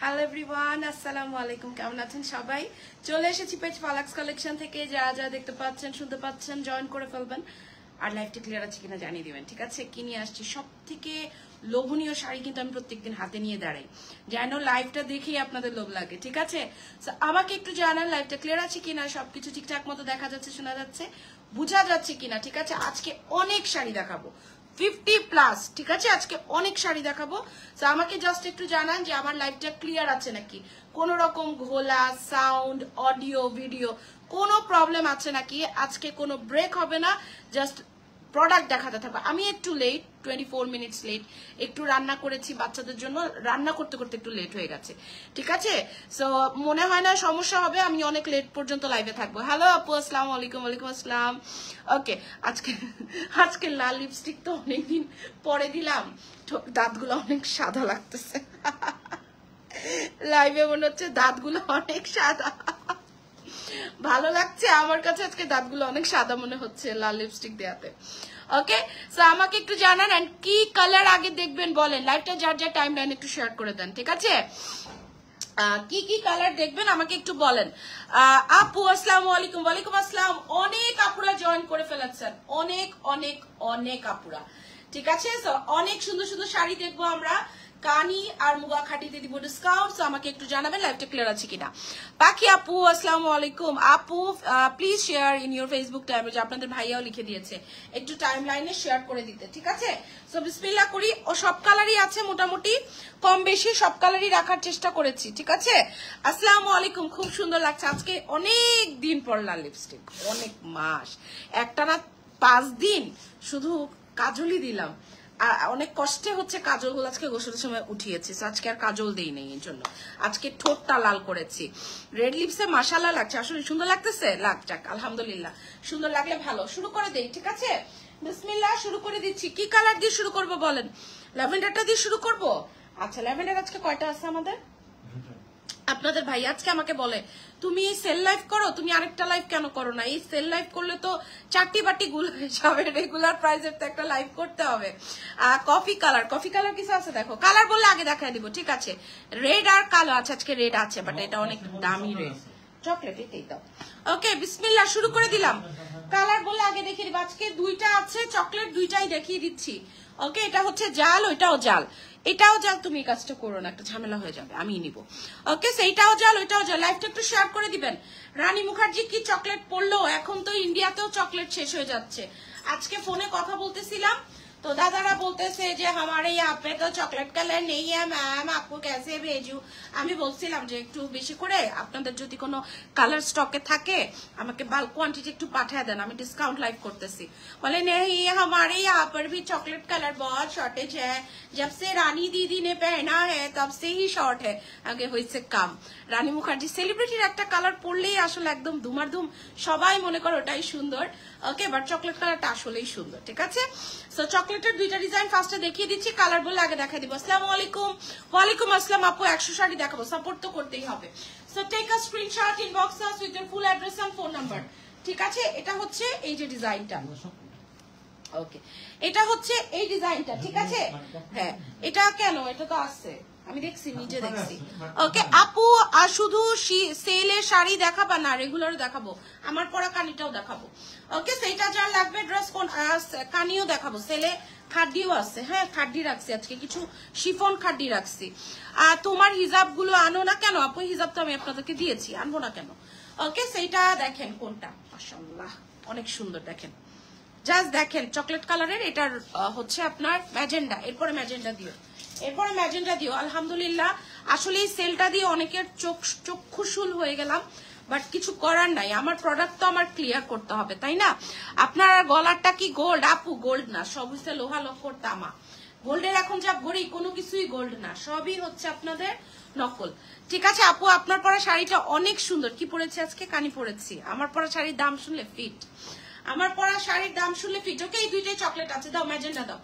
Hello everyone, আসসালামু আলাইকুম। কেমন আছেন সবাই? চলে এসেছি পেজ ফালাক্স কালেকশন থেকে। যারা যারা দেখতে পাচ্ছেন শুনতে পাচ্ছেন জয়েন করে ফেলবেন, আর লাইভটা ক্লিয়ার আছে কিনা জানিয়ে দিবেন। ঠিক আছে, কি নিয়ে আসছি? সব থেকে লোভনীয় শাড়ি কিন্তু আমি প্রত্যেকদিন হাতে নিয়ে দাঁড়াই, যেন লাইভটা দেখেই আপনাদের লোভ লাগে। ঠিক আছে, আমাকে একটু জানান লাইভটা ক্লিয়ার আছে কিনা, সবকিছু ঠিকঠাক মতো দেখা যাচ্ছে, শোনা যাচ্ছে, বোঝা যাচ্ছে কিনা। ঠিক আছে, আজকে অনেক শাড়ি দেখাবো, 50+। ঠিক আছে, আজকে অনেক শাড়ি দেখাবো। তো আমাকে জাস্ট একটু জানান যে আমার লাইভটা ক্লিয়ার আছে নাকি, কোনো রকম ঘোলা সাউন্ড, অডিও, ভিডিও কোনো প্রবলেম আছে নাকি, আজকে কোনো ব্রেক হবে না, জাস্ট প্রোডাক্ট দেখাতে থাকবে। আমি একটু লেট, 24 মিনিটস লেট, একটু রান্না করেছি বাচ্চাদের জন্য, রান্না করতে করতে একটু লেট হয়ে গেছে। ঠিক আছে, সো মনে হয় না সমস্যা হবে, আমি অনেক লেট পর্যন্ত লাইভে থাকবো। হ্যালো আপু, আসসালামু আলাইকুম। ওয়ালাইকুম আসসালাম। ওকে, আজকে লাল লিপস্টিক তো অনেকদিন পরে দিলাম, দাঁতগুলো অনেক সাদা লাগতেছে। লাইভে মনে হচ্ছে দাঁতগুলো অনেক সাদা, ভালো লাগছে আমার কাছে। আজকে দাঁতগুলো অনেক সাদা মনে হচ্ছে লাল লিপস্টিক দেওয়াতে। ওকে, সো আমাকে একটু জানান এন্ড কি কালার আগে দেখবেন বলেন। লাইভটা যার যার টাইম লাইন একটু শেয়ার করে দেন। ঠিক আছে, কি কি কালার দেখবেন আমাকে একটু বলেন। আপু আসসালামু আলাইকুম। ওয়ালাইকুম আসসালাম। অনেক আপুরা জয়েন করে ফেলেছেন, অনেক অনেক অনেক আপুরা। ঠিক আছে, সো অনেক সুন্দর সুন্দর শাড়ি দেখবো আমরা। কানি আর মুগা খাটিতে দিব ডিসকাউন্ট। সো আমাকে একটু জানাবেন লাইভটা ক্লিয়ার আছে কিনা। পাখি আপু আসসালামু আলাইকুম। আপু please share in your Facebook time, যে আপনাদের ভাইয়াও লিখে দিয়েছে একটু টাইম লাইনে শেয়ার করে দিতে। ঠিক আছে, সো বিসমিল্লাহ করি। ও সব কালারই আছে, মোটামুটি কম বেশি সব কালারই রাখার চেষ্টা করেছি। ঠিক আছে, আসসালামু আলাইকুম। খুব সুন্দর লাগছে আজকে, অনেক দিন পর লাল লিপস্টিক, অনেক মাস, একটা না 5 দিন শুধু কাজলই দিলাম। আর অনেক কষ্টে হচ্ছে কাজলগুলো আজকে গোসলের সময় উঠিয়েছি, আজকে আর কাজল দেই নেই, এর জন্য আজকে ঠোঁটটা লাল করেছি। রেড লিপসে মাশাআল্লাহ লাগছে, আসলে সুন্দর লাগতেছে। যাক আলহামদুলিল্লাহ, সুন্দর লাগলে ভালো। শুরু করে দেই। ঠিক আছে, বিসমিল্লাহ, শুরু করে দিচ্ছি। কি কালার দিয়ে শুরু করব বলেন? ল্যাভেন্ডারটা দিয়ে শুরু করব। আচ্ছা, ল্যাভেন্ডার আজকে কয়টা আছে আমাদের? আপনাদের ভাই আজকে আমাকে বলে, তুমি সেল লাইভ করো, তুমি আরেকটা লাইভ কেন করো না? এই সেল লাইভ করলে তো চারটি বাটি গুল হয়ে যাবে, রেগুলার প্রাইসের তো একটা লাইভ করতে হবে। কফি কালার, কফি কালার কিছু আছে দেখো, কালার বললে আগে দেখাই দিব। ঠিক আছে, রেড আর কালো আছে, আজকে রেড আছে, বাট এটা অনেক দামি রেড, চকলেট এটাই দাও। ওকে, বিসমিল্লাহ, শুরু করে দিলাম। কালার বললে আগে দেখিয়ে দিব। আজকে দুইটা আছে চকলেট, দুইটাই দেখিয়ে দিচ্ছি। ওকে, এটা হচ্ছে জাল, ওইটাও জাল, এটাও জাল। তুমি এই কাজটা করো না, একটা ঝামেলা হয়ে যাবে, আমি নিব। ওকে, সেইটাও জাল, ওইটাও জাল। লাইভটা একটু শেয়ার করে দিবেন। রানী মুখার্জি কি চকলেট পড়লো? এখন তো ইন্ডিয়াতেও চকলেট শেষ হয়ে যাচ্ছে। আজকে ফোনে কথা বলতেছিলাম, তো দাদারা বলতেছে যে हमारे यहाँ पे तो चॉकलेट कलर नहीं है मैम, आपको कैसे भेजू? আমি বলছিলাম যে একটু বেশি করে আপনাদের যদি কোনো কালার স্টকে থাকে আমাকে বাল্ক কোয়ান্টিটি একটু পাঠিয়ে দেন, আমি ডিসকাউন্ট লাইভ করতেছি। বলে नहीं, हमारे यहाँ पर भी चॉकलेट कलर बहुत शॉर्टेज है, जब से रानी दीदी ने पहना है तब से ही शॉर्ट है। আগে হয়েছে কাম, রানী মুখার্জি সেলিব্রিটির একটা কালার পরলেই আসলে একদম ধুমারধুম, সবাই মনে করে ওটাই সুন্দর। ওকে, বাট চকলেট কালারটা আসলেই সুন্দর। ঠিক আছে, সো চকলেটের দুইটা ডিজাইন ফার্স্টে দেখিয়ে দিচ্ছি, কালার বলে আগে দেখাই দিব। আসসালামু আলাইকুম। ওয়ালাইকুম আসসালাম আপু, 100 শাড়ি দেখাবো, সাপোর্ট তো করতেই হবে। So take a screenshot, inbox us with your full address and phone number. ঠিক আছে, এটা হচ্ছে এই যে ডিজাইনটা। ওকে, এটা হচ্ছে এই ডিজাইনটা। ঠিক আছে, হ্যাঁ, এটা কেন, এটা তো আছে, আমি দেখছি, নিজে দেখছি। ওকে আপু, আর শুধু সেলের শাড়ি দেখাবা না, রেগুলার দেখাবো, আমার পরা কানিটাও দেখাবো। ওকে, সেইটা যার লাগবে ড্রেস কোন কানিও দেখাবো, সেলে খাড্ডিও আছে। হ্যাঁ, খাড্ডি রাখছি আজকে, কিছু শিফন খাড্ডি রাখছি। আর তোমার হিজাব গুলো আনো না কেন আপু? হিজাব তো আমি আপনাদেরকে দিয়েছি, আনবো না কেন? ওকে, সেইটা দেখেন কোনটা, মাশাআল্লাহ অনেক সুন্দর, দেখেন, জাস্ট দেখেন চকলেট কালারের। এটার হচ্ছে আপনার ম্যাজেন্ডা, এরপরে ম্যাজেন্ডা দিও, এরপরে ম্যাজেন্ডা দিও। আলহামদুলিল্লাহ, আসলে এই সেলটা দিয়ে অনেকের চক্ষুশুল হয়ে গেলাম, বাট কিছু করার নাই, আমার প্রোডাক্ট তো আমার ক্লিয়ার করতে হবে, তাই না? আপনার গলারটা কি গোল্ড? আপু গোল্ড না, সব হচ্ছে লোহা লক্কর তামা। গোল্ডের এখন যা ঘড়ি, কোনো কিছুই গোল্ড না, সবই হচ্ছে আপনাদের নকল। ঠিক আছে আপু, আপনার পরা শাড়িটা অনেক সুন্দর। কি পরেছি আজকে? কানি পরেছি। আমার পরা শাড়ির দাম শুনলে ফিট, আমার পরা শাড়ির দাম শুনলে ফিট। ওকে, এই দুইটাই চকলেট আছে, দাও ম্যাজেন্ডা দাও।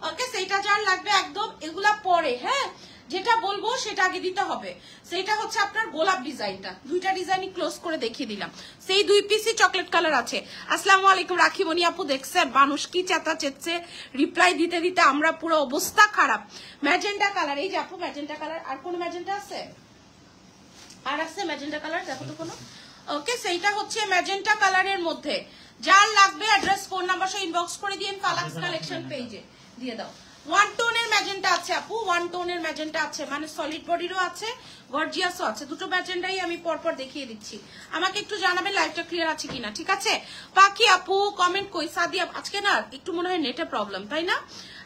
ওকে, সেইটা যার লাগবে একদম এগুলা পরে, হ্যাঁ, যেটা বলবো সেটা আগে দিতে হবে। সেইটা হচ্ছে আপনার গোলাপ ডিজাইনটা, দুইটা ডিজাইনই ক্লোজ করে দেখিয়ে দিলাম। সেই 2 পিসই চকলেট কালার আছে। আসসালামু আলাইকুম রাখিমণি আপু, দেখছেন মানুষ কি চেতা চেচ্ছে, রিপ্লাই দিতে দিতে আমরা পুরো অবস্থা খারাপ। ম্যাজেন্টা কালার, এই যে আপু ম্যাজেন্টা কালার, আর কোন ম্যাজেন্টা আছে? আর আছে ম্যাজেন্টা কালার, দেখো তো কোনো। ওকে, সেইটা হচ্ছে ম্যাজেন্টা কালারের মধ্যে। যার লাগবে অ্যাড্রেস ফোন নাম্বার সহ ইনবক্স করে দিন ফালাক্স কালেকশন পেজে দিয়ে দাও। ওয়ান টোনের ম্যাজেন্টা আছে আপু, ওয়ান টোনের ম্যাজেন্টা আছে, মানে সলিড বডিরও আছে গর্জিয়াসও আছে। দুটো ম্যাজেন্টাই আমি পরপর দেখিয়ে দিচ্ছি। আমাকে একটু জানাবেন লাইভটা ক্লিয়ার আছে কিনা, ঠিক আছে? পাখি আপু কমেন্ট কই, সাদিয়া আজকে না একটু মনে হয় নেটের প্রবলেম, তাই না?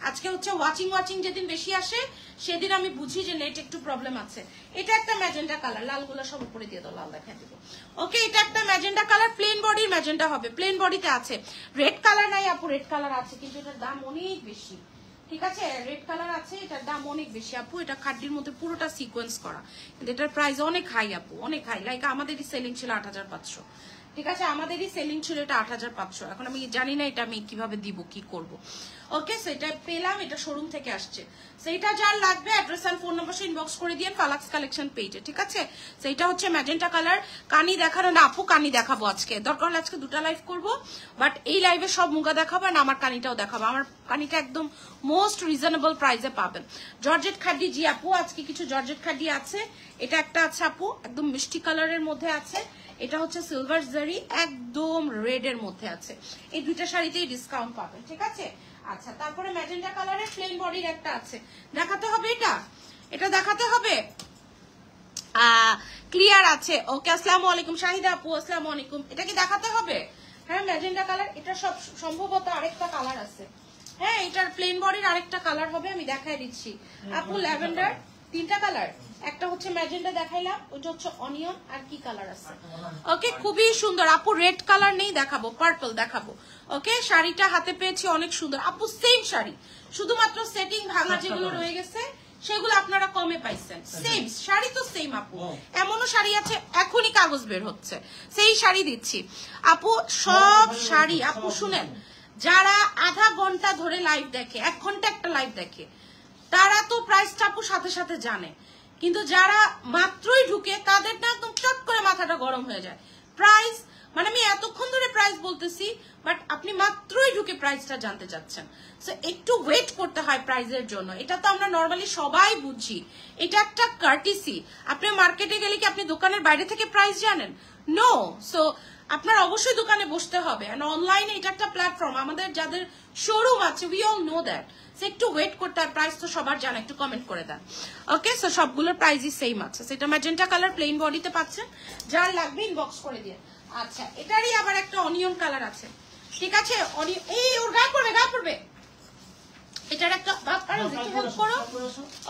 আজকে হচ্ছে ওয়াচিং যেদিন বেশি আসে সেদিন আমি বুঝি যে নেট একটু প্রবলেম আছে। এটা একটা ম্যাজেন্টা কালার, লালগুলো সব উপরে দিয়ে দাও, লাল দেখা দিব। ওকে, এটা একটা ম্যাজেন্টা কালার, প্লেন বডির ম্যাজেন্টা হবে, প্লেন বডিতে আছে। রেড কালার নাই আপু, রেড কালার আছে কিন্তু এটার দাম অনেক বেশি, ঠিক আছে? রেড কালার আছে, এটার দাম অনেক বেশি আপু। এটা খাড্ডির মধ্যে পুরোটা সিকোয়েন্স করা, কিন্তু এটার প্রাইস অনেক হাই আপু, অনেক হাই। লাইক আমাদেরই সেলিং ছিল 8500, ঠিক আছে? আমাদেরই সেলিং ছিল এটা 8500। এখন আমি জানি না এটা আমি কিভাবে দিব, কি করব। ওকে, সেটা পেলাম, এটা শোরুম থেকে আসছে। সেইটা যার লাগবে অ্যাড্রেস আর ফোন নাম্বার ইনবক্স করে দিন ফালাক্স কালেকশন পেজে, ঠিক আছে? সেইটা হচ্ছে ম্যাজেন্টা কালার। কানি দেখানো না আপু, কানি দেখাবো আজকে, দরকার হলে আজকে দুটা লাইভ করব, বাট এই লাইভে সব মুগা দেখাবো আর আমার কানিটাও দেখাবো। আমার কানিটা একদম মোস্ট রিজনেবল প্রাইসে পাবেন। জর্জেট খাড্ডি, জি আপু আজকে কিছু জর্জেট খাড্ডি আছে। এটা একটা আছে আপু, একদম মিষ্টি কালারের মধ্যে আছে। এটা হচ্ছে সিলভার জারি, একদম রেড এর মধ্যে আছে। এই দুইটা শাড়িতেই ডিসকাউন্ট পাবেন, ঠিক আছে? আচ্ছা, তারপরে ম্যাজেন্টা কালারের প্লেন বডির একটা আছে, দেখাতে হবে এটা দেখাতে হবে। ক্লিয়ার আছে? ওকে, আসসালামু আলাইকুম শাহিদা আপু, আসসালামু আলাইকুম। এটা কি দেখাতে হবে? হ্যাঁ, ম্যাজেন্টা কালার। এটা সব সম্ভবত আরেকটা কালার আছে। হ্যাঁ, এটার প্লেন বডির আরেকটা কালার হবে, আমি দেখাই দিচ্ছি আপু। ল্যাভেন্ডার, তিনটা কালার, একটা হচ্ছে ম্যাজেন্টা দেখাইলাম, ওইটা হচ্ছে অনিয়ন, আর কি কালার আছে? ওকে, খুবই সুন্দর আপু। রেড কালার নেই, দেখাবো পার্পল দেখাবো। ওকে, শাড়িটা হাতে পেয়েছি, অনেক সুন্দর আপু। সেম শাড়ি, শুধুমাত্র সেটিং ভাঙা যেগুলো রয়ে গেছে সেগুলো আপনারা কমে পাইছেন। সেম শাড়ি তো সেম আপু। এমনও শাড়ি আছে এখনই কাগজ বের হচ্ছে, সেই শাড়ি দিচ্ছি আপু। সব শাড়ি আপু শুনেন, যারা আধা ঘন্টা ধরে লাইভ দেখে, 1 ঘন্টা একটা লাইভ দেখে, তারা তো প্রাইসটা আপু সাথে সাথে জানে, কিন্তু যারা মাত্রই ঢুকে তাদের না একদম চট করে মাথাটা গরম হয়ে যায়। প্রাইস মানে আমি এতক্ষণ ধরে প্রাইস বলতেছি, বাট আপনি মাত্রই ঢুকে প্রাইসটা জানতে চাচ্ছেন। সো একটু ওয়েট করতে হয় প্রাইসের জন্য, এটা তো আমরা নর্মালি সবাই বুঝি, এটা একটা কার্টিসি। আপনি মার্কেটে গেলে কি আপনি দোকানের বাইরে থেকে প্রাইস জানেন? নো। সো আপনার অবশ্যই দোকানে বসতে হবে। এন্ড অনলাইনে এটা একটা প্ল্যাটফর্ম, আমাদের যাদের শোরুম আছে we all know that. So একটু ওয়েট করতে হয়, প্রাইস তো সবার জানা, একটু কমেন্ট করে দেন। ওকে, সো সবগুলোর প্রাইসই সেম আছে। সেটা ম্যাজেন্টা কালার প্লেন বডিতে পাচ্ছেন, যার লাগবে ইনবক্স করে দিয়ে। আচ্ছা, এটারই আবার একটা অনিয়ন কালার আছে, ঠিক আছে? এই ওর গা পড়বে। এটার একটা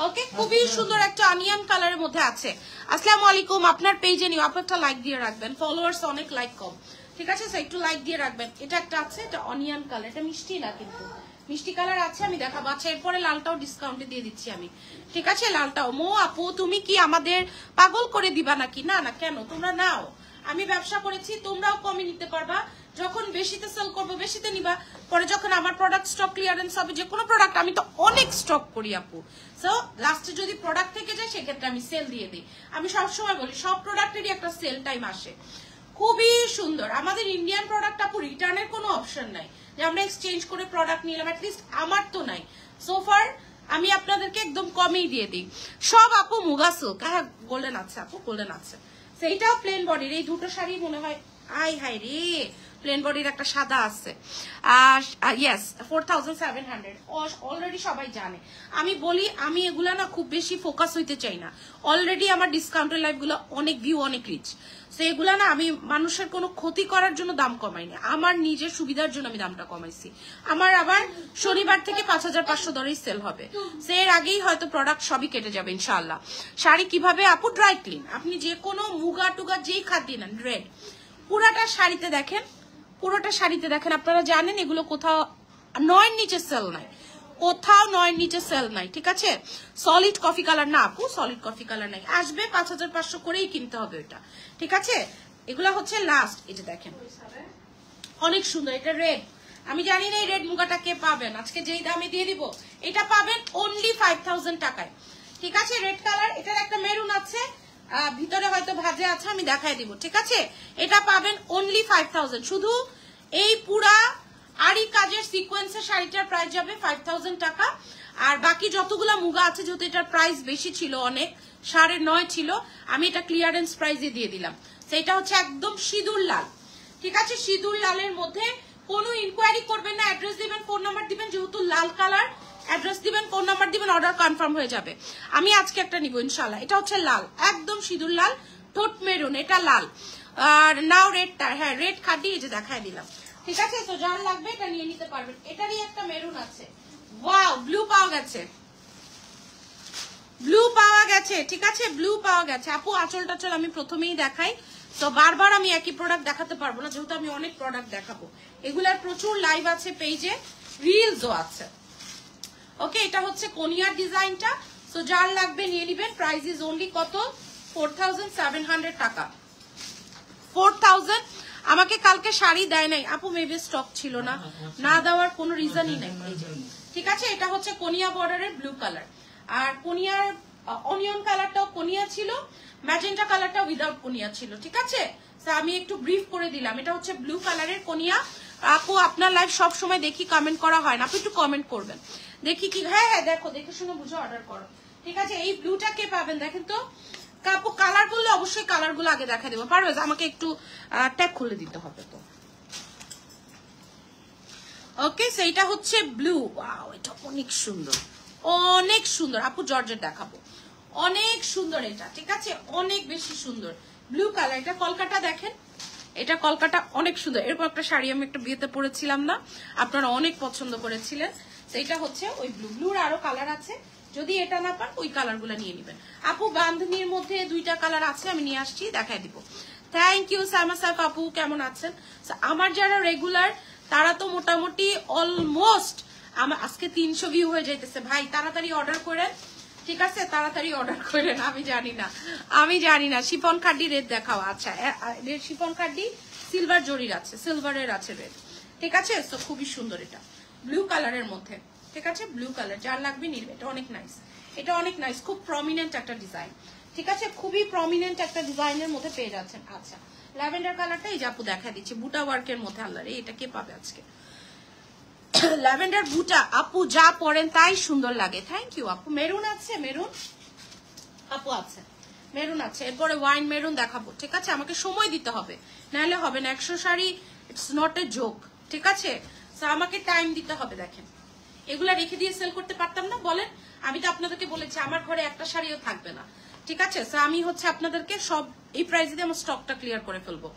ওকে, খুবই সুন্দর একটা অনিয়ন কালারের মধ্যে আছে। আসসালামু আলাইকুম, আপনার পেজে নিও আপু, একটা লাইক দিয়ে রাখবেন, ফলোয়ার্স অনেক লাইক কম, ঠিক আছে? একটু লাইক দিয়ে রাখবেন। এটা একটা আছে, এটা অনিয়ন কালার, এটা মিষ্টি না কিন্তু মিষ্টি কালার আছে, আমি দেখাবো। আচ্ছা, এরপরে লালটাও ডিসকাউন্টে দিয়ে দিচ্ছি আমি, ঠিক আছে? লালটাও। মো আপু তুমি কি আমাদের পাগল করে দিবা নাকি? না না, কেন, তোমরা নাও, আমি ব্যবসা করেছি, তোমরাও কমে নিতে পারবা। যখন বেশিতে সেল করবো বেশিতে নিবা, পরে যখন আমার প্রোডাক্ট স্টক ক্লিয়ারেন্স হবে, যে কোনো প্রোডাক্ট আমি তো অনেক স্টক করি আপু। সো লাস্টে যদি প্রোডাক্ট থেকে যায় সেক্ষেত্রে আমি সেল দিয়ে দিই। আমি সবসময় বলি সব প্রোডাক্টেরই একটা সেল টাইম আসে। খুবই সুন্দর আমাদের ইন্ডিয়ান প্রোডাক্ট আপু, রিটার্নের কোনো অপশন নাই যে আমরা এক্সচেঞ্জ করে প্রোডাক্ট নিলাম, অ্যাটলিস্ট আমার তো নাই সোফার। আমি আপনাদেরকে একদম কমেই দিয়ে দিই সব আপু। মুগা সিল্ক, হ্যাঁ গোল্ডেন আছে আপু, গোল্ডেন আছে। সেইটাও প্লেন বডির, এই দুটো শাড়ি মনে হয় হাই রে, প্লেন বডির একটা সাদা আছে। ইয়েস, 4700 অলরেডি সবাই জানে। আমি বলি আমি এগুলা না খুব বেশি ফোকাস হইতে চাই না, অলরেডি আমার ডিসকাউন্টের লাইভগুলো অনেক ভিউ, অনেক রিচ। তো এগুলা না আমি মানুষের কোনো ক্ষতি করার জন্য দাম কমাইনি, আমার নিজের সুবিধার জন্য আমি দামটা কমাইছি। আমার আবার শনিবার থেকে 5500 দরেই সেল হবে, এর আগেই হয়তো প্রোডাক্ট সবই কেটে যাবে ইনশাআল্লাহ। শাড়ি কিভাবে আপু? ড্রাই ক্লিন, আপনি যে কোনো মুগা টুগা যেই খাদ্য নেন, রেড পুরাটা শাড়িতে দেখেন, পুরোটা শাড়িতে দেখেন, আপনারা জানেন এগুলো কোথাও 9-এর নিচে সেল নাই, কোথাও 9-এর নিচে সেল নাই, ঠিক আছে? সলিড কফি কালার না আপু, সলিড কফি কালার নাই, আসবে 5500 করেই কিনতে হবে ওটা, ঠিক আছে? এগুলা হচ্ছে লাস্ট। এই যে দেখেন অনেক সুন্দর, এটা রেড। আমি জানি না এই রেড মুগাটা কে পাবেন, আজকে যেই দামে দিয়ে দিব এটা পাবেন অনলি 5000 টাকায়, ঠিক আছে? রেড কালার, এটার একটা মেরুন আছে, ভিতরে হয়তো ভাজে আছে, আমি দেখাই দিব, ঠিক আছে? এটা পাবেন অনলি 5000। শুধু এই পুরা আরি কাজের সিকোয়েন্সের শাড়িটার প্রাইস যাবে 5000 টাকা। আর বাকি যতগুলা মুগা আছে, যেহেতু এটার প্রাইস বেশি ছিল অনেক, 9.5 ছিল, আমি এটা ক্লিয়ারেন্স প্রাইসে দিয়ে দিলাম। সেটা হচ্ছে একদম সিঁদুর লাল, ঠিক আছে, সিঁদুর লালের মধ্যে। কোনো ইনকোয়ারি করবেন না, অ্যাড্রেস দিবেন, ফোন নাম্বার দিবেন, যেহেতু লাল কালার অ্যাড্রেস দিবেন, ফোন নাম্বার দিবেন, অর্ডার কনফার্ম হয়ে যাবে। আমি আজকে একটা নিব ইনশাল্লাহ। এটা হচ্ছে লাল, একদম সিঁদুর লাল, ঠোঁট মেরুন, এটা লাল। আর নাও রেডটা, হ্যাঁ রেড খাদি এই যে দেখাই দিলাম, ঠিক আছে। তো যার লাগবে এটা নিয়ে নিতে পারবেন। এটারই একটা মেরুন আছে, ওয়াও ব্লু পাওয়া গেছে, ব্লু পাওয়া গেছে, ঠিক আছে, ব্লু পাওয়া গেছে। আপু আঁচল টাচল আমি প্রথমেই দেখাই, তো বারবার আমি একই প্রোডাক্ট দেখাতে পারবো না, যেহেতু আমি অনেক প্রোডাক্ট দেখাবো। এগুলার প্রচুর লাইভ আছে পেজে, রিলসও আছে। ওকে, এটা হচ্ছে কোনিয়ার ডিজাইনটা। সো যার লাগবে নিয়ে নিবেন। প্রাইস ইজ অনলি কত? 4700 টাকা। 4000। আমাকে কালকে শাড়ি দেয় নাই আপু, মেবি স্টক ছিল না, না দেওয়ার কোনো রিজনই নাই, ঠিক আছে। এটা হচ্ছে কোনিয়া বর্ডারের ব্লু কালার, আর কোনিয়ার অনিয়ন কালারটাও কোনিয়া ছিল, ম্যাজেন্টা কালারটা উইদাউট কোনিয়া ছিল, ঠিক আছে। আমি একটু ব্রিফ করে দিলাম। এটা হচ্ছে ব্লু কালারের কোনিয়া। আপু আপনার লাইভ সব সময় দেখি কমেন্ট করা হয় না, আপু একটু কমেন্ট করবেন দেখি কি। হ্যাঁ হ্যাঁ দেখো, দেখে শুনে বুঝে অর্ডার করো, ঠিক আছে। এই ব্লুটা কে পাবেন দেখেন তো। আপু কালার গুলো অবশ্যই কালার গুলো আগে দেখা দেবো, পারবে? আমাকে একটু ট্যাগ খুলে দিতে হবে তো। ওকে, সেইটা হচ্ছে ব্লু। ওয়াও, এটা অনেক সুন্দর, অনেক সুন্দর। আপু জর্জেট দেখাবো, অনেক সুন্দর এটা, ঠিক আছে, অনেক বেশি সুন্দর ব্লু কালার। এটা কলকাতা দেখেন, এটা কলকাতা অনেক সুন্দর। এরকম একটা শাড়ি আমি একটা বিয়েতে পরেছিলাম না, আপনারা অনেক পছন্দ করেছিলেন। সেইটা হচ্ছে ওই ব্লু। ব্লুর আরো কালার আছে, যদি এটা না পান ওই কালার গুলা নিয়ে নিবেন। আপু বান্ধনির মধ্যে 2টা কালার আছে, আমি নিয়ে আসছি, দেখাই দিব। থ্যাংক ইউ সামাসাফ আপু, কেমন আছেন? আমার যারা রেগুলার তারা তো মোটামুটি অলমোস্ট আমার আজকে 300 ভিউ হয়ে যাইতেছে। ভাই তাড়াতাড়ি অর্ডার করেন, ঠিক আছে, তাড়াতাড়ি অর্ডার করেন। আমি জানি না শিফন কার্ডি রেড দেখাও। আচ্ছা, শিফন কার্ডি সিলভার জরির আছে, সিলভারের আছে রেড, ঠিক আছে। তো খুবই সুন্দর, এটা ব্লু কালারের মধ্যে, ঠিক আছে, ব্লু কালার। যার লাগবে নিবে, এটা অনেক নাইস, এটা অনেক নাইস, খুব প্রমিনেন্ট একটা ডিজাইন, ঠিক আছে, খুবই প্রমিনেন্ট একটা ডিজাইনের মধ্যে পেয়ে যাচ্ছেন। আচ্ছা, ল্যাভেন্ডার কালারটা এই যে আপু দেখা দিচ্ছে, বুটা ওয়ার্কের মধ্যে। আল্লাহ রে, এটা কে পাবে আজকে? ল্যাভেন্ডার বুটা আপু যা পরেন তাই সুন্দর লাগে। থ্যাংক ইউ আপু। মেরুন আছে, মেরুন আপু আছে, মেরুন আছে। এরপরে ওয়াইন মেরুন দেখাবো, ঠিক আছে। আমাকে সময় দিতে হবে, নাহলে হবে না। 100 sari it's not a joke, ঠিক আছে। আমাকে টাইম দিতে হবে। দেখেন, এগুলা রেখে দিয়ে সেল করতে পারতাম না বলেন? আমি তো আপনাদেরকে বলেছি আমার ঘরে একটা শাড়িও থাকবে না, ঠিক আছে। আমি হচ্ছে আপনাদেরকে সব এই প্রাইসে দিয়ে আমার স্টকটা ক্লিয়ার করে ফেলবো।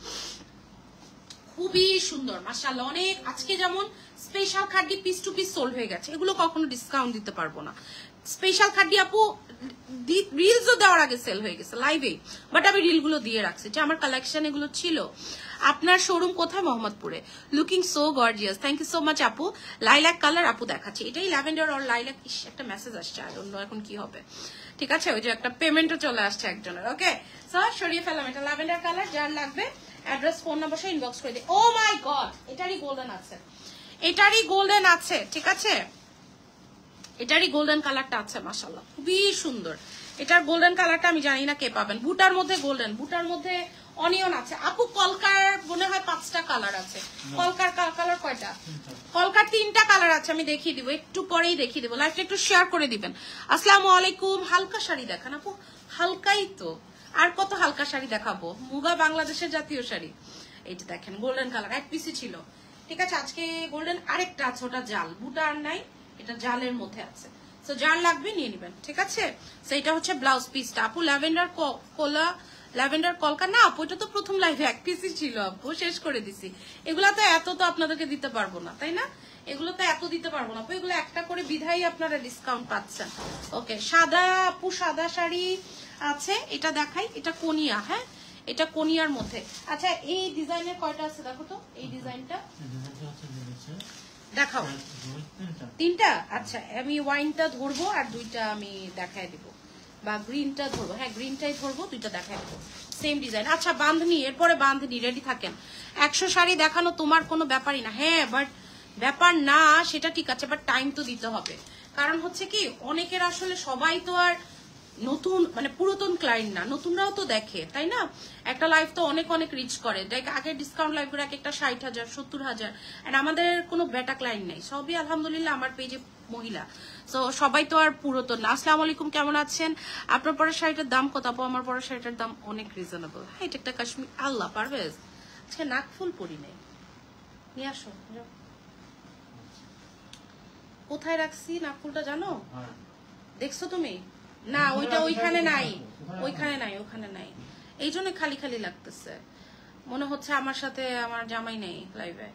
খুবই সুন্দর মাশাআল্লাহ, অনেক। আজকে যেমন special খাড্ডি piece two piece sold হয়ে গেছে, এগুলো কখনো ডিসকাউন্ট দিতে পারবো না। স্পেশাল খাড্ডি আপু রিলসও দেওয়ার আগে সেল হয়ে গেছে লাইভে, বাট আমি রিলগুলো দিয়ে রাখছি, যে আমার কালেকশন এগুলো ছিল। আপনার শোরুম কোথায়? মোহাম্মদপুরে। Looking so gorgeous, thank you so much আপু। লাইলাক কালার আপু দেখাচ্ছি, এটাই ল্যাভেন্ডার আর লাইলাক। ইস, একটা মেসেজ আসছে, আর অন্য এখন কি হবে, ঠিক আছে। ওই যে একটা পেমেন্টও চলে আসছে একজনের। ওকে, সরিয়ে ফেলাম। এটা ল্যাভেন্ডার কালার, যার লাগবে অ্যাড্রেস ফোন নাম্বার সহ ইনবক্স করে দিই। ও মাই গড, এটারই গোল্ডেন আছে, এটারই গোল্ডেন আছে, ঠিক আছে, এটারই গোল্ডেন কালারটা আছে মাশাআল্লাহ, খুবই সুন্দর। এটার গোল্ডেন কালারটা আমি জানি না কে পাবেন। বুটার মধ্যে গোল্ডেন, বুটার মধ্যে অনিয়ন আছে। আপু কলকার মনে হয় 5টা কালার আছে। কলকার কালার কয়টা? কলকার 3টা কালার আছে, আমি দেখিয়ে দিব, একটু পরেই দেখিয়ে দিব। লাইভটা একটু শেয়ার করে দিবেন। আসসালামু আলাইকুম। হালকা শাড়ি দেখান আপু, হালকাই তো, আর কত হালকা শাড়ি দেখাবো? মুগা বাংলাদেশের জাতীয় শাড়ি। এইটা দেখেন গোল্ডেন কালার, 1 পিসই ছিল, ঠিক আছে। আজকে গোল্ডেন আরেকটা আছে, ওটা জাল, বুটা আর নাই, এটা জালের মধ্যে আছে। তো যার লাগবে নিয়ে নিবেন, ঠিক আছে। সেইটা হচ্ছে ব্লাউজ পিসটা। আপু ল্যাভেন্ডার কোলা, ল্যাভেন্ডার কলকা না আপু, এটা তো প্রথম লাইভে 1 পিসই ছিল আপু, শেষ করে দিছি। এগুলা তো এত তো আপনাদেরকে দিতে পারবো না, তাই না? এগুলো তো এত দিতে পারবো না আপু, এগুলো একটা করে বিধাই আপনারা ডিসকাউন্ট পাচ্ছেন। ওকে, সাদা আপু, সাদা শাড়ি আছে, এটা দেখাই, এটা কোনিয়া, হ্যাঁ এটা কোনিয়ার মধ্যে। আচ্ছা, এই ডিজাইনের কয়টা আছে দেখো তো, এই ডিজাইনটা দেখাও। 3টা? আচ্ছা, আমি ওয়াইনটা ধরবো আর 2টা আমি দেখাই দিব, বা গ্রিনটা ধরবো। হ্যাঁ, গ্রিনটাই ধরবো, 2টা দেখাই দেবো, সেম ডিজাইন। আচ্ছা, বাঁধনি, এরপরে বাঁধনি, রেডি থাকেন। 100 শাড়ি দেখানো তোমার কোনো ব্যাপারই না। হ্যাঁ, বাট ব্যাপার না সেটা ঠিক আছে, বাট টাইম তো দিতে হবে। কারণ হচ্ছে কি, অনেকের আসলে সবাই তো আর নতুন মানে পুরাতন ক্লায়েন্ট না, নতুনরাও তো দেখে তাই না, একটা লাইফ তো অনেক অনেক রিচ করে, দেখ আগে ডিসকাউন্ট লাইভ করে একটা 60,000 70,000, এন্ড আমাদের কোনো বেটা ক্লায়েন্ট নেই, সবই আলহামদুলিল্লাহ আমার পেজে মহিলা, তো সবাই তো আর পুরাতন না। আসসালামু আলাইকুম, কেমন আছেন? আপনার পরে শাড়িটার দাম কত আপু? আমার পরে শাড়িটার দাম অনেক রিজনেবল। হ্যাঁ, এটা একটা কাশ্মীর। আল্লাহ পারভেজ আজকে নাক ফুল পরি নাই, নিয়ে আসো। কোথায় রাখছি নাক ফুলটা জানো? দেখছো তুমি? না ওইটা ওইখানে নাই, ওইখানে নাই, ওখানে নাই, এই জন্য খালি খালি লাগতেছে, মনে হচ্ছে আমার সাথে আমার জামাই নেই লাইভে।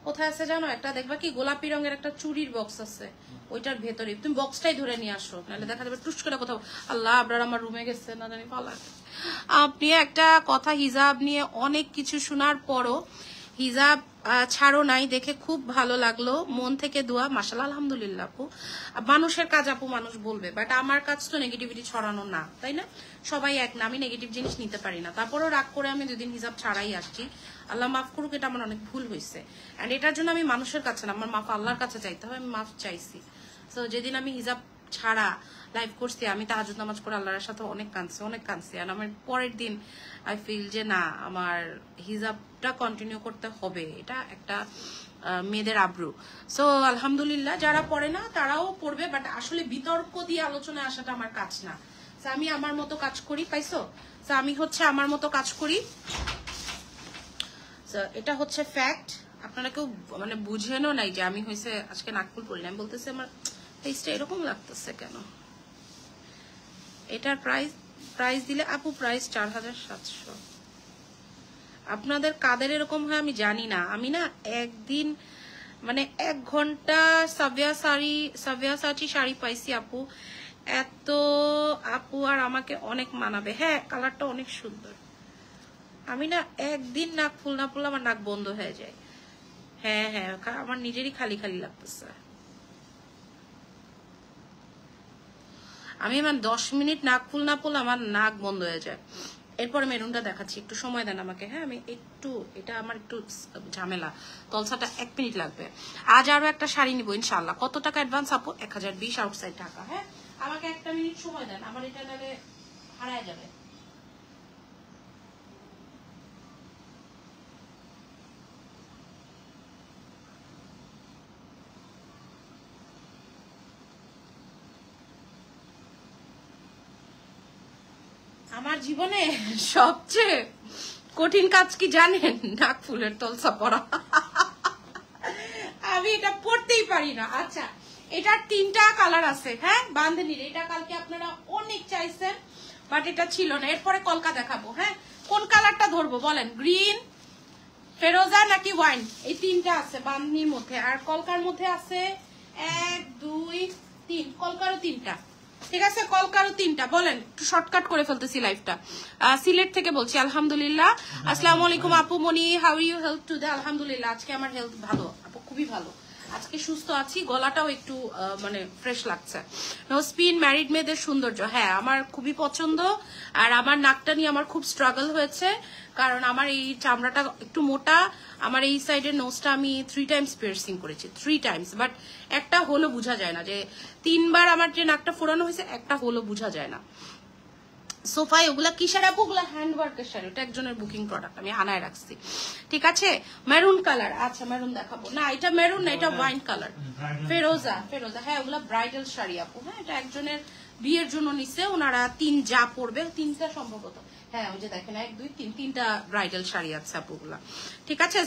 কোথায় আছে জানো? একটা দেখবা কি গোলাপি রঙের একটা চুরির বক্স আছে, ওইটার ভেতরে তুমি বক্সটাই ধরে নিয়ে আসো, নাহলে দেখা যাবে টুস করে কোথাও। আল্লাহ, আপনার আমার রুমে গেছে না জানি পালা। আপনি একটা কথা হিজাব নিয়ে অনেক কিছু শোনার পরও হিজাব ছাড়ো নাই, দেখে খুব ভালো লাগলো, মন থেকে দোয়া। মাশাআল্লাহ, আলহামদুলিল্লাহ আপু, মানুষের কাজ আপু মানুষ বলবে, বাট আমার কাজ তো নেগেটিভিটি ছড়ানো না, তাই না? সবাই এক না, আমি নেগেটিভ জিনিস নিতে পারি না, তারপরেও রাগ করে আমি 2 দিন হিজাব ছাড়াই আসছি। আল্লাহ মাফ করুক, এটা আমার অনেক ভুল হয়েছে, অ্যান্ড এটার জন্য আমি মানুষের কাছে না, আমার মাফ আল্লাহর কাছে চাইতে হবে, আমি মাফ চাইছি। তো যেদিন আমি হিজাব ছাড়া লাইভ করছি, আমি তাহাজ্জুদ নামাজ পড়ে আল্লাহর সাথে অনেক কাঁদছি, আর আমার পরের দিন আই ফিল যে না, আমার হিজাবটা কন্টিনিউ করতে হবে, এটা একটা মেয়েদের আব্রু। সো আলহামদুলিল্লাহ, যারা পড়ে না তারাও পড়বে, বাট আসলে বিতর্ক দিয়ে আলোচনায় আসাটা আমার কাজ না। আমি আমার মতো কাজ করি, পাইছো? আমি হচ্ছে আমার মতো কাজ করি, এটা হচ্ছে ফ্যাক্ট। আপনারা কেউ মানে বুঝেনও নাই যে আমি হয়েছে আজকে নাকফুল পড়ি না, আমি বলতেছি আমার ফেসটা এরকম লাগতেছে কেন। এটার প্রাইস দিলে আপু, প্রাইস 4,700। আপনাদের কাদের এরকম হয় আমি জানি না, আমি না একদিন মানে 1 ঘন্টা সাভিয়াসাচি শাড়ি পাইছি আপু, এত আপু আর আমাকে অনেক মানাবে। হ্যাঁ, কালারটা অনেক সুন্দর। আমি না একদিন নাক ফুল না ফুল আমার নাক বন্ধ হয়ে যায়। হ্যাঁ হ্যাঁ, আমার নিজেরই খালি খালি লাগতেছে। আমি মানে 10 মিনিট নাক ফুল না ফুল আমার নাক বন্ধ হয়ে যায়। এরপরে মেরুনটা দেখাচ্ছি, একটু সময় দেন আমাকে। হ্যাঁ, আমি একটু, এটা আমার একটু ঝামেলা, তলসাটা 1 মিনিট লাগবে। আজ আরো একটা শাড়ি নিবো ইনশাল্লাহ। কত টাকা অ্যাডভান্স আপু? 1020 আউটসাইড টাকা। হ্যাঁ, আমাকে 1 মিনিট সময় দেন, আমার এটা নালে হারায় যাবে। আমার জীবনে সবচেয়ে কঠিন কাজ কি জানেন? নাক ফুলের তলসা পরা। আমি এটা পড়তেই পারি না। আচ্ছা, এটার 3টা কালার আছে। হ্যাঁ, বান্ধনীর এটা কালকে আপনারা অনেক চাইছেন, বাট এটা ছিল না। এরপরে কলকা দেখাবো। হ্যাঁ, কোন কালারটা ধরবো বলেন? গ্রিন, ফেরোজা নাকি ওয়াইন? এই 3টা আছে বান্ধনীর মধ্যে, আর কলকার মধ্যে আছে 1 2 3, কলকারও 3টা। ঠিক আছে, কলকারও 3টা। বলেন, একটু শর্টকাট করে ফেলতেছি লাইফটা। সিলেট থেকে বলছি। আলহামদুলিল্লাহ। আসসালামু আলাইকুম আপু মনি, how are you health today? আলহামদুলিল্লাহ, আজকে আমার হেলথ ভালো আপু, খুবই ভালো। আজকে সুস্থ আছি, গলাটাও একটু মানে ফ্রেশ লাগছে। নো স্পিন, ম্যারিড মেয়েদের সৌন্দর্য। হ্যাঁ, আমার খুবই পছন্দ, আর আমার নাকটা নিয়ে আমার খুব স্ট্রাগল হয়েছে, কারণ আমার এই চামড়াটা একটু মোটা। আমার এই সাইডের নোজটা আমি 3 টাইমস পিয়ার্সিং করেছি, 3 টাইমস, বাট একটা হলো বোঝা যায় না, যে 3বার আমার যে নাকটা ফোড়ানো হয়েছে, একটা হলো বোঝা যায় না। সোফায় ওগুলা কিসের আপু? ওগুলা হ্যান্ডওয়ার্কের শাড়ি, ওটা একজনের বুকিং প্রোডাক্ট, আমি আনায় রাখছি। ঠিক আছে, মেরুন কালার। আচ্ছা, মেরুন দেখাবো না, এটা মেরুন না, এটা ওয়াইন কালার। ফেরোজা, ফেরোজা। হ্যাঁ, ওগুলা ব্রাইডাল শাড়ি আপু। হ্যাঁ, এটা একজনের বিয়ের জন্য নিচ্ছে, ওনারা 3 যা পড়বে, 3টা সম্ভবত। হ্যাঁ, ওই যে দেখেন 1 2 3, 3টা ব্রাইডাল শাড়ি আছে আপু গুলা। ঠিক আছে,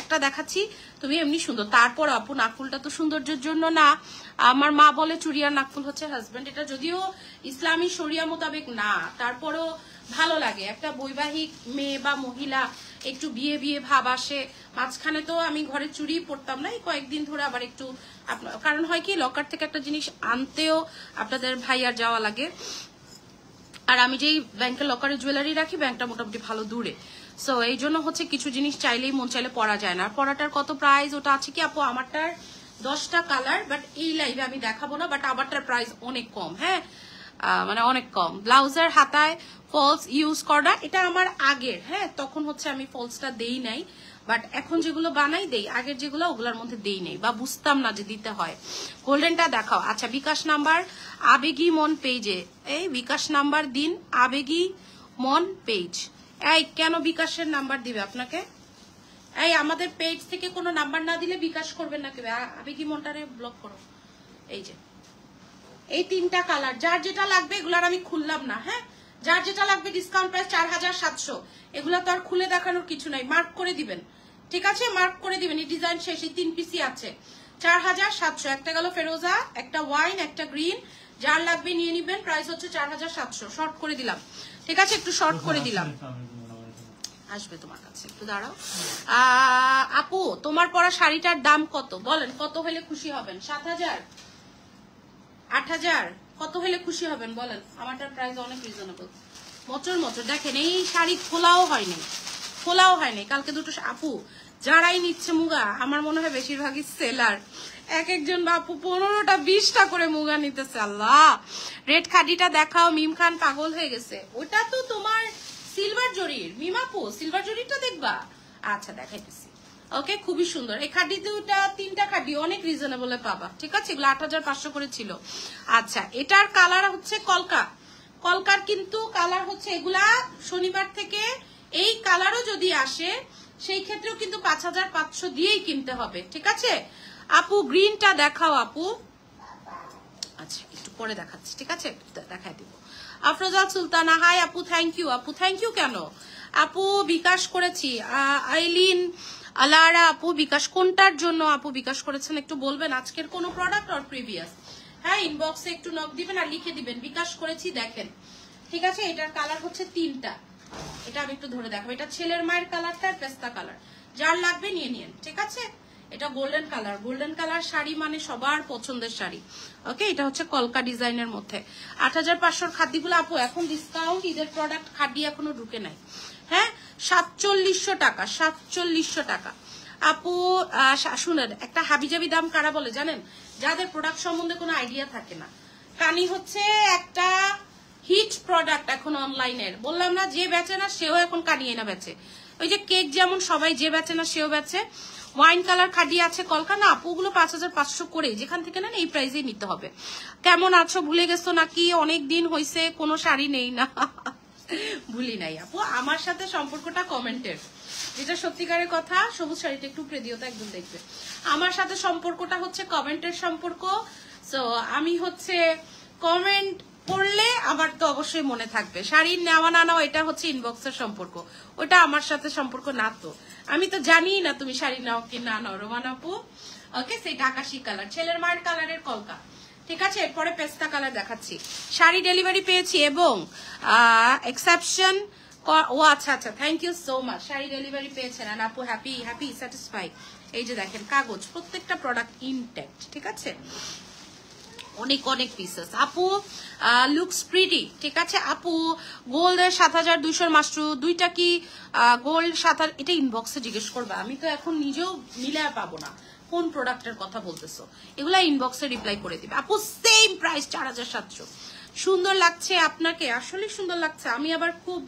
একটা দেখাচ্ছি। তুমি এমনি সুন্দর, তারপর আপু নাকফুলটা তো সৌন্দর্যের জন্য না। আমার মা বলে চুড়িয়ার নাকফুল হচ্ছে হাজবেন্ড, এটা যদিও ইসলামী শরিয়া মোতাবেক না, তারপরও ভালো লাগে। একটা বৈবাহিক মেয়ে বা মহিলা একটু বিয়ে বিয়ে ভাব আসে। মাঝখানে তো আমি ঘরে চুড়ি পরতাম না, এই কয়েকদিন ধরে আবার একটু, কারণ হয় কি লকার থেকে একটা জিনিস আনতেও আপনাদের ভাইয়ার যাওয়া লাগে, আর আমি যেই ব্যাংকের লকারে জুয়েলারি রাখি, ব্যাংকটা মোটামুটি ভালো দূরে। সো এই জন্য হচ্ছে কিছু জিনিস চাইলেই মন চাইলে পরা যায় না। পরাটার কত প্রাইস? ওটা আছে কি আপু, আমারটার 10টা কালার, বাট এই লাইভে আমি দেখাবো না, বাট আমারটার প্রাইস অনেক কম। হ্যাঁ, মানে অনেক কম। ব্লাউজের হাতায় ফলস ইউজ করা, এটা আমার আগের। হ্যাঁ, তখন হচ্ছে আমি ফলসটা দেই নাই, বাট এখন যেগুলো বানাই দেই, আগের যেগুলো ওগুলোর মধ্যে দেই নেই, বা বুঝতাম না যে দিতে হয়। গোল্ডেনটা দেখাও। আচ্ছা, বিকাশ নাম্বার আবেগী মন পেজে, এই বিকাশ নাম্বার দিন আবেগী মন পেজ। এই কেন বিকাশের নাম্বার দিবে আপনাকে? এই আমাদের পেজ থেকে কোনো নাম্বার না দিলে বিকাশ করবেন না কেউ। আবেগী মনটারে ব্লক করো। এই যে এই 3টা কালার, যার যেটা লাগবে, এগুলার আমি খুললাম না। হ্যাঁ, যার যেটা লাগবে ডিসকাউন্ট প্রাইস 4700। এগুলা তো আর খুলে দেখানোর কিছু নাই, মার্ক করে দিবেন। ঠিক আছে, মার্ক করে দিবেন। এই ডিজাইন শেষ, এই 3 পিসই আছে। 4700। একটা গেল ফেরোজা, একটা ওয়াইন, একটা গ্রিন। যার লাগবে নিয়ে নিবেন। প্রাইস হচ্ছে 4700। শর্ট করে দিলাম। ঠিক আছে, একটু শর্ট করে দিলাম। আসবে তোমার কাছে, একটু দাঁড়াও। আপু, তোমার পরা শাড়িটার দাম কত বলেন? কত হলে খুশি হবেন? 7000, 8000, কত হলে খুশি হবেন বলেন? আমারটার প্রাইস অনেক রিজনেবল। মোচর মোচর দেখেন, এই শাড়ি খোলাও হয়নি, খোলাও হয়নি। কালকে দুটো আপু যারাই নিচ্ছে মুগা, আমার মনে হয় বেশিরভাগই সেলার। এক একজন বাপু 15টা 20টা করে মুগা নিতেছে। আল্লাহ, রেড খাডিটা দেখাও। মিম খান পাগল হয়ে গেছে। ওটা তো তোমার সিলভার জরির। মিমাপু, সিলভার জরিটা দেখবা? আচ্ছা, দেখাইতেছি। ওকে, খুবই সুন্দর। এই খাডি দুটা, 3টা খাডি অনেক রিজনেবলে পাবা। ঠিক আছে, এগুলো 8500 করে ছিল। আচ্ছা, এটার কালার হচ্ছে কলকা। কলকার কিন্তু কালার হচ্ছে এগুলা শনিবার থেকে। এই কালারও যদি আসে সেই ক্ষেত্রেও কিন্তু 5500 দিয়েই কিনতে হবে। ঠিক আছে আপু, গ্রিনটা দেখাও আপু। আচ্ছা, একটু পরে দেখাচ্ছি। ঠিক আছে, দেখাই দিব। আফরোজা সুলতানা, হাই আপু, থ্যাংক ইউ। আপু থ্যাংক ইউ কেন? আপু বিকাশ করেছি। আইলিন আলারা আপু, বিকাশ কোনটার জন্য আপু বিকাশ করেছেন একটু বলবেন? আজকের কোনো প্রোডাক্ট অর প্রিভিয়াস? হ্যাঁ, ইনবক্সে একটু নক দিবেন আর লিখে দিবেন বিকাশ করেছি। দেখেন, ঠিক আছে, এটার কালার হচ্ছে 3টা। এটা আমি একটু ধরে দেখাবো। এটা ছেলের মায়ের কালারটা আর পেস্তা কালার। যার লাগবে নিয়ে নিন। ঠিক আছে, এটা golden colour. Golden colour sari মানে সবার পছন্দের শাড়ি। ওকে, এটা হচ্ছে কলকা ডিজাইনের মধ্যে। 8500 খাদ্যগুলো আপু এখন ডিসকাউন্ট, ঈদের প্রোডাক্ট খাদ্য এখনো ঢুকে নাই। হ্যাঁ, 4700 টাকা, 4700 টাকা আপু। শুনেন, একটা হাবিজাবি দাম কারা বলে জানেন? যাদের প্রোডাক্ট সম্বন্ধে কোনো আইডিয়া থাকে না। কানি হচ্ছে একটা হিট প্রোডাক্ট এখন অনলাইনের। বললাম না, যে বেচে না সেও এখন কানিয়ে না বেচে। ওই যে কেক যেমন সবাই যে বেচে না সেও বেচে। ওয়াইন কালার খাডি আছে কলকা না আপু, ওগুলো 5500 করে। যেখান থেকে নেন এই প্রাইসেই নিতে হবে। কেমন আছো, ভুলে গেছো নাকি? অনেক দিন হয়েছে, কোনো শাড়ি নেই না। ভুলি নাই আপু, আমার সাথে সম্পর্কটা কমেন্টের, যেটা সত্যিকারের কথা। সবুজ শাড়িটা একটু উপরে দিও তো, একদম দেখবে। আমার সাথে সম্পর্কটা হচ্ছে কমেন্টের সম্পর্ক। সো আমি হচ্ছে কমেন্ট পড়লে আমার তো অবশ্যই মনে থাকবে। শাড়ির নেওয়া না নেওয়া এটা হচ্ছে ইনবক্সের সম্পর্ক, ওটা আমার সাথে সম্পর্ক না। তো আমি তো জানি না তুমি শাড়ি নাও কি না নাও। রোমান আপু, ওকে, সেই আকাশি কালার, ছেলের মায়ের কালারের কলকা। ঠিক আছে, এরপরে পেস্তা কালার দেখাচ্ছি। শাড়ি ডেলিভারি পেয়েছি এবং এক্সেপশন। ও আচ্ছা আচ্ছা, thank you so much. Sari delivery পেয়েছেন আর আপু হ্যাপি হ্যাপি স্যাটিসফাই। এই যে দেখেন কাগজ, প্রত্যেকটা প্রোডাক্ট ইনটেক্ট। ঠিক আছে, অনেক অনেক পিসেস আপু। Looks pretty. ঠিক আছে আপু, গোল্ডের 7200 মাস্টু দুইটা কি গোল্ড 7000? এটা ইনবক্সে জিজ্ঞেস করবে, আমি তো এখন নিজেও মিলে পাবো না কোন প্রোডাক্টের কথা বলতেছো। এগুলা ইনবক্সে রিপ্লাই করে দিবে আপু। Same price 4700। সুন্দর লাগছে আপনাকে, আসলে সুন্দর লাগছে। আমি আবার খুব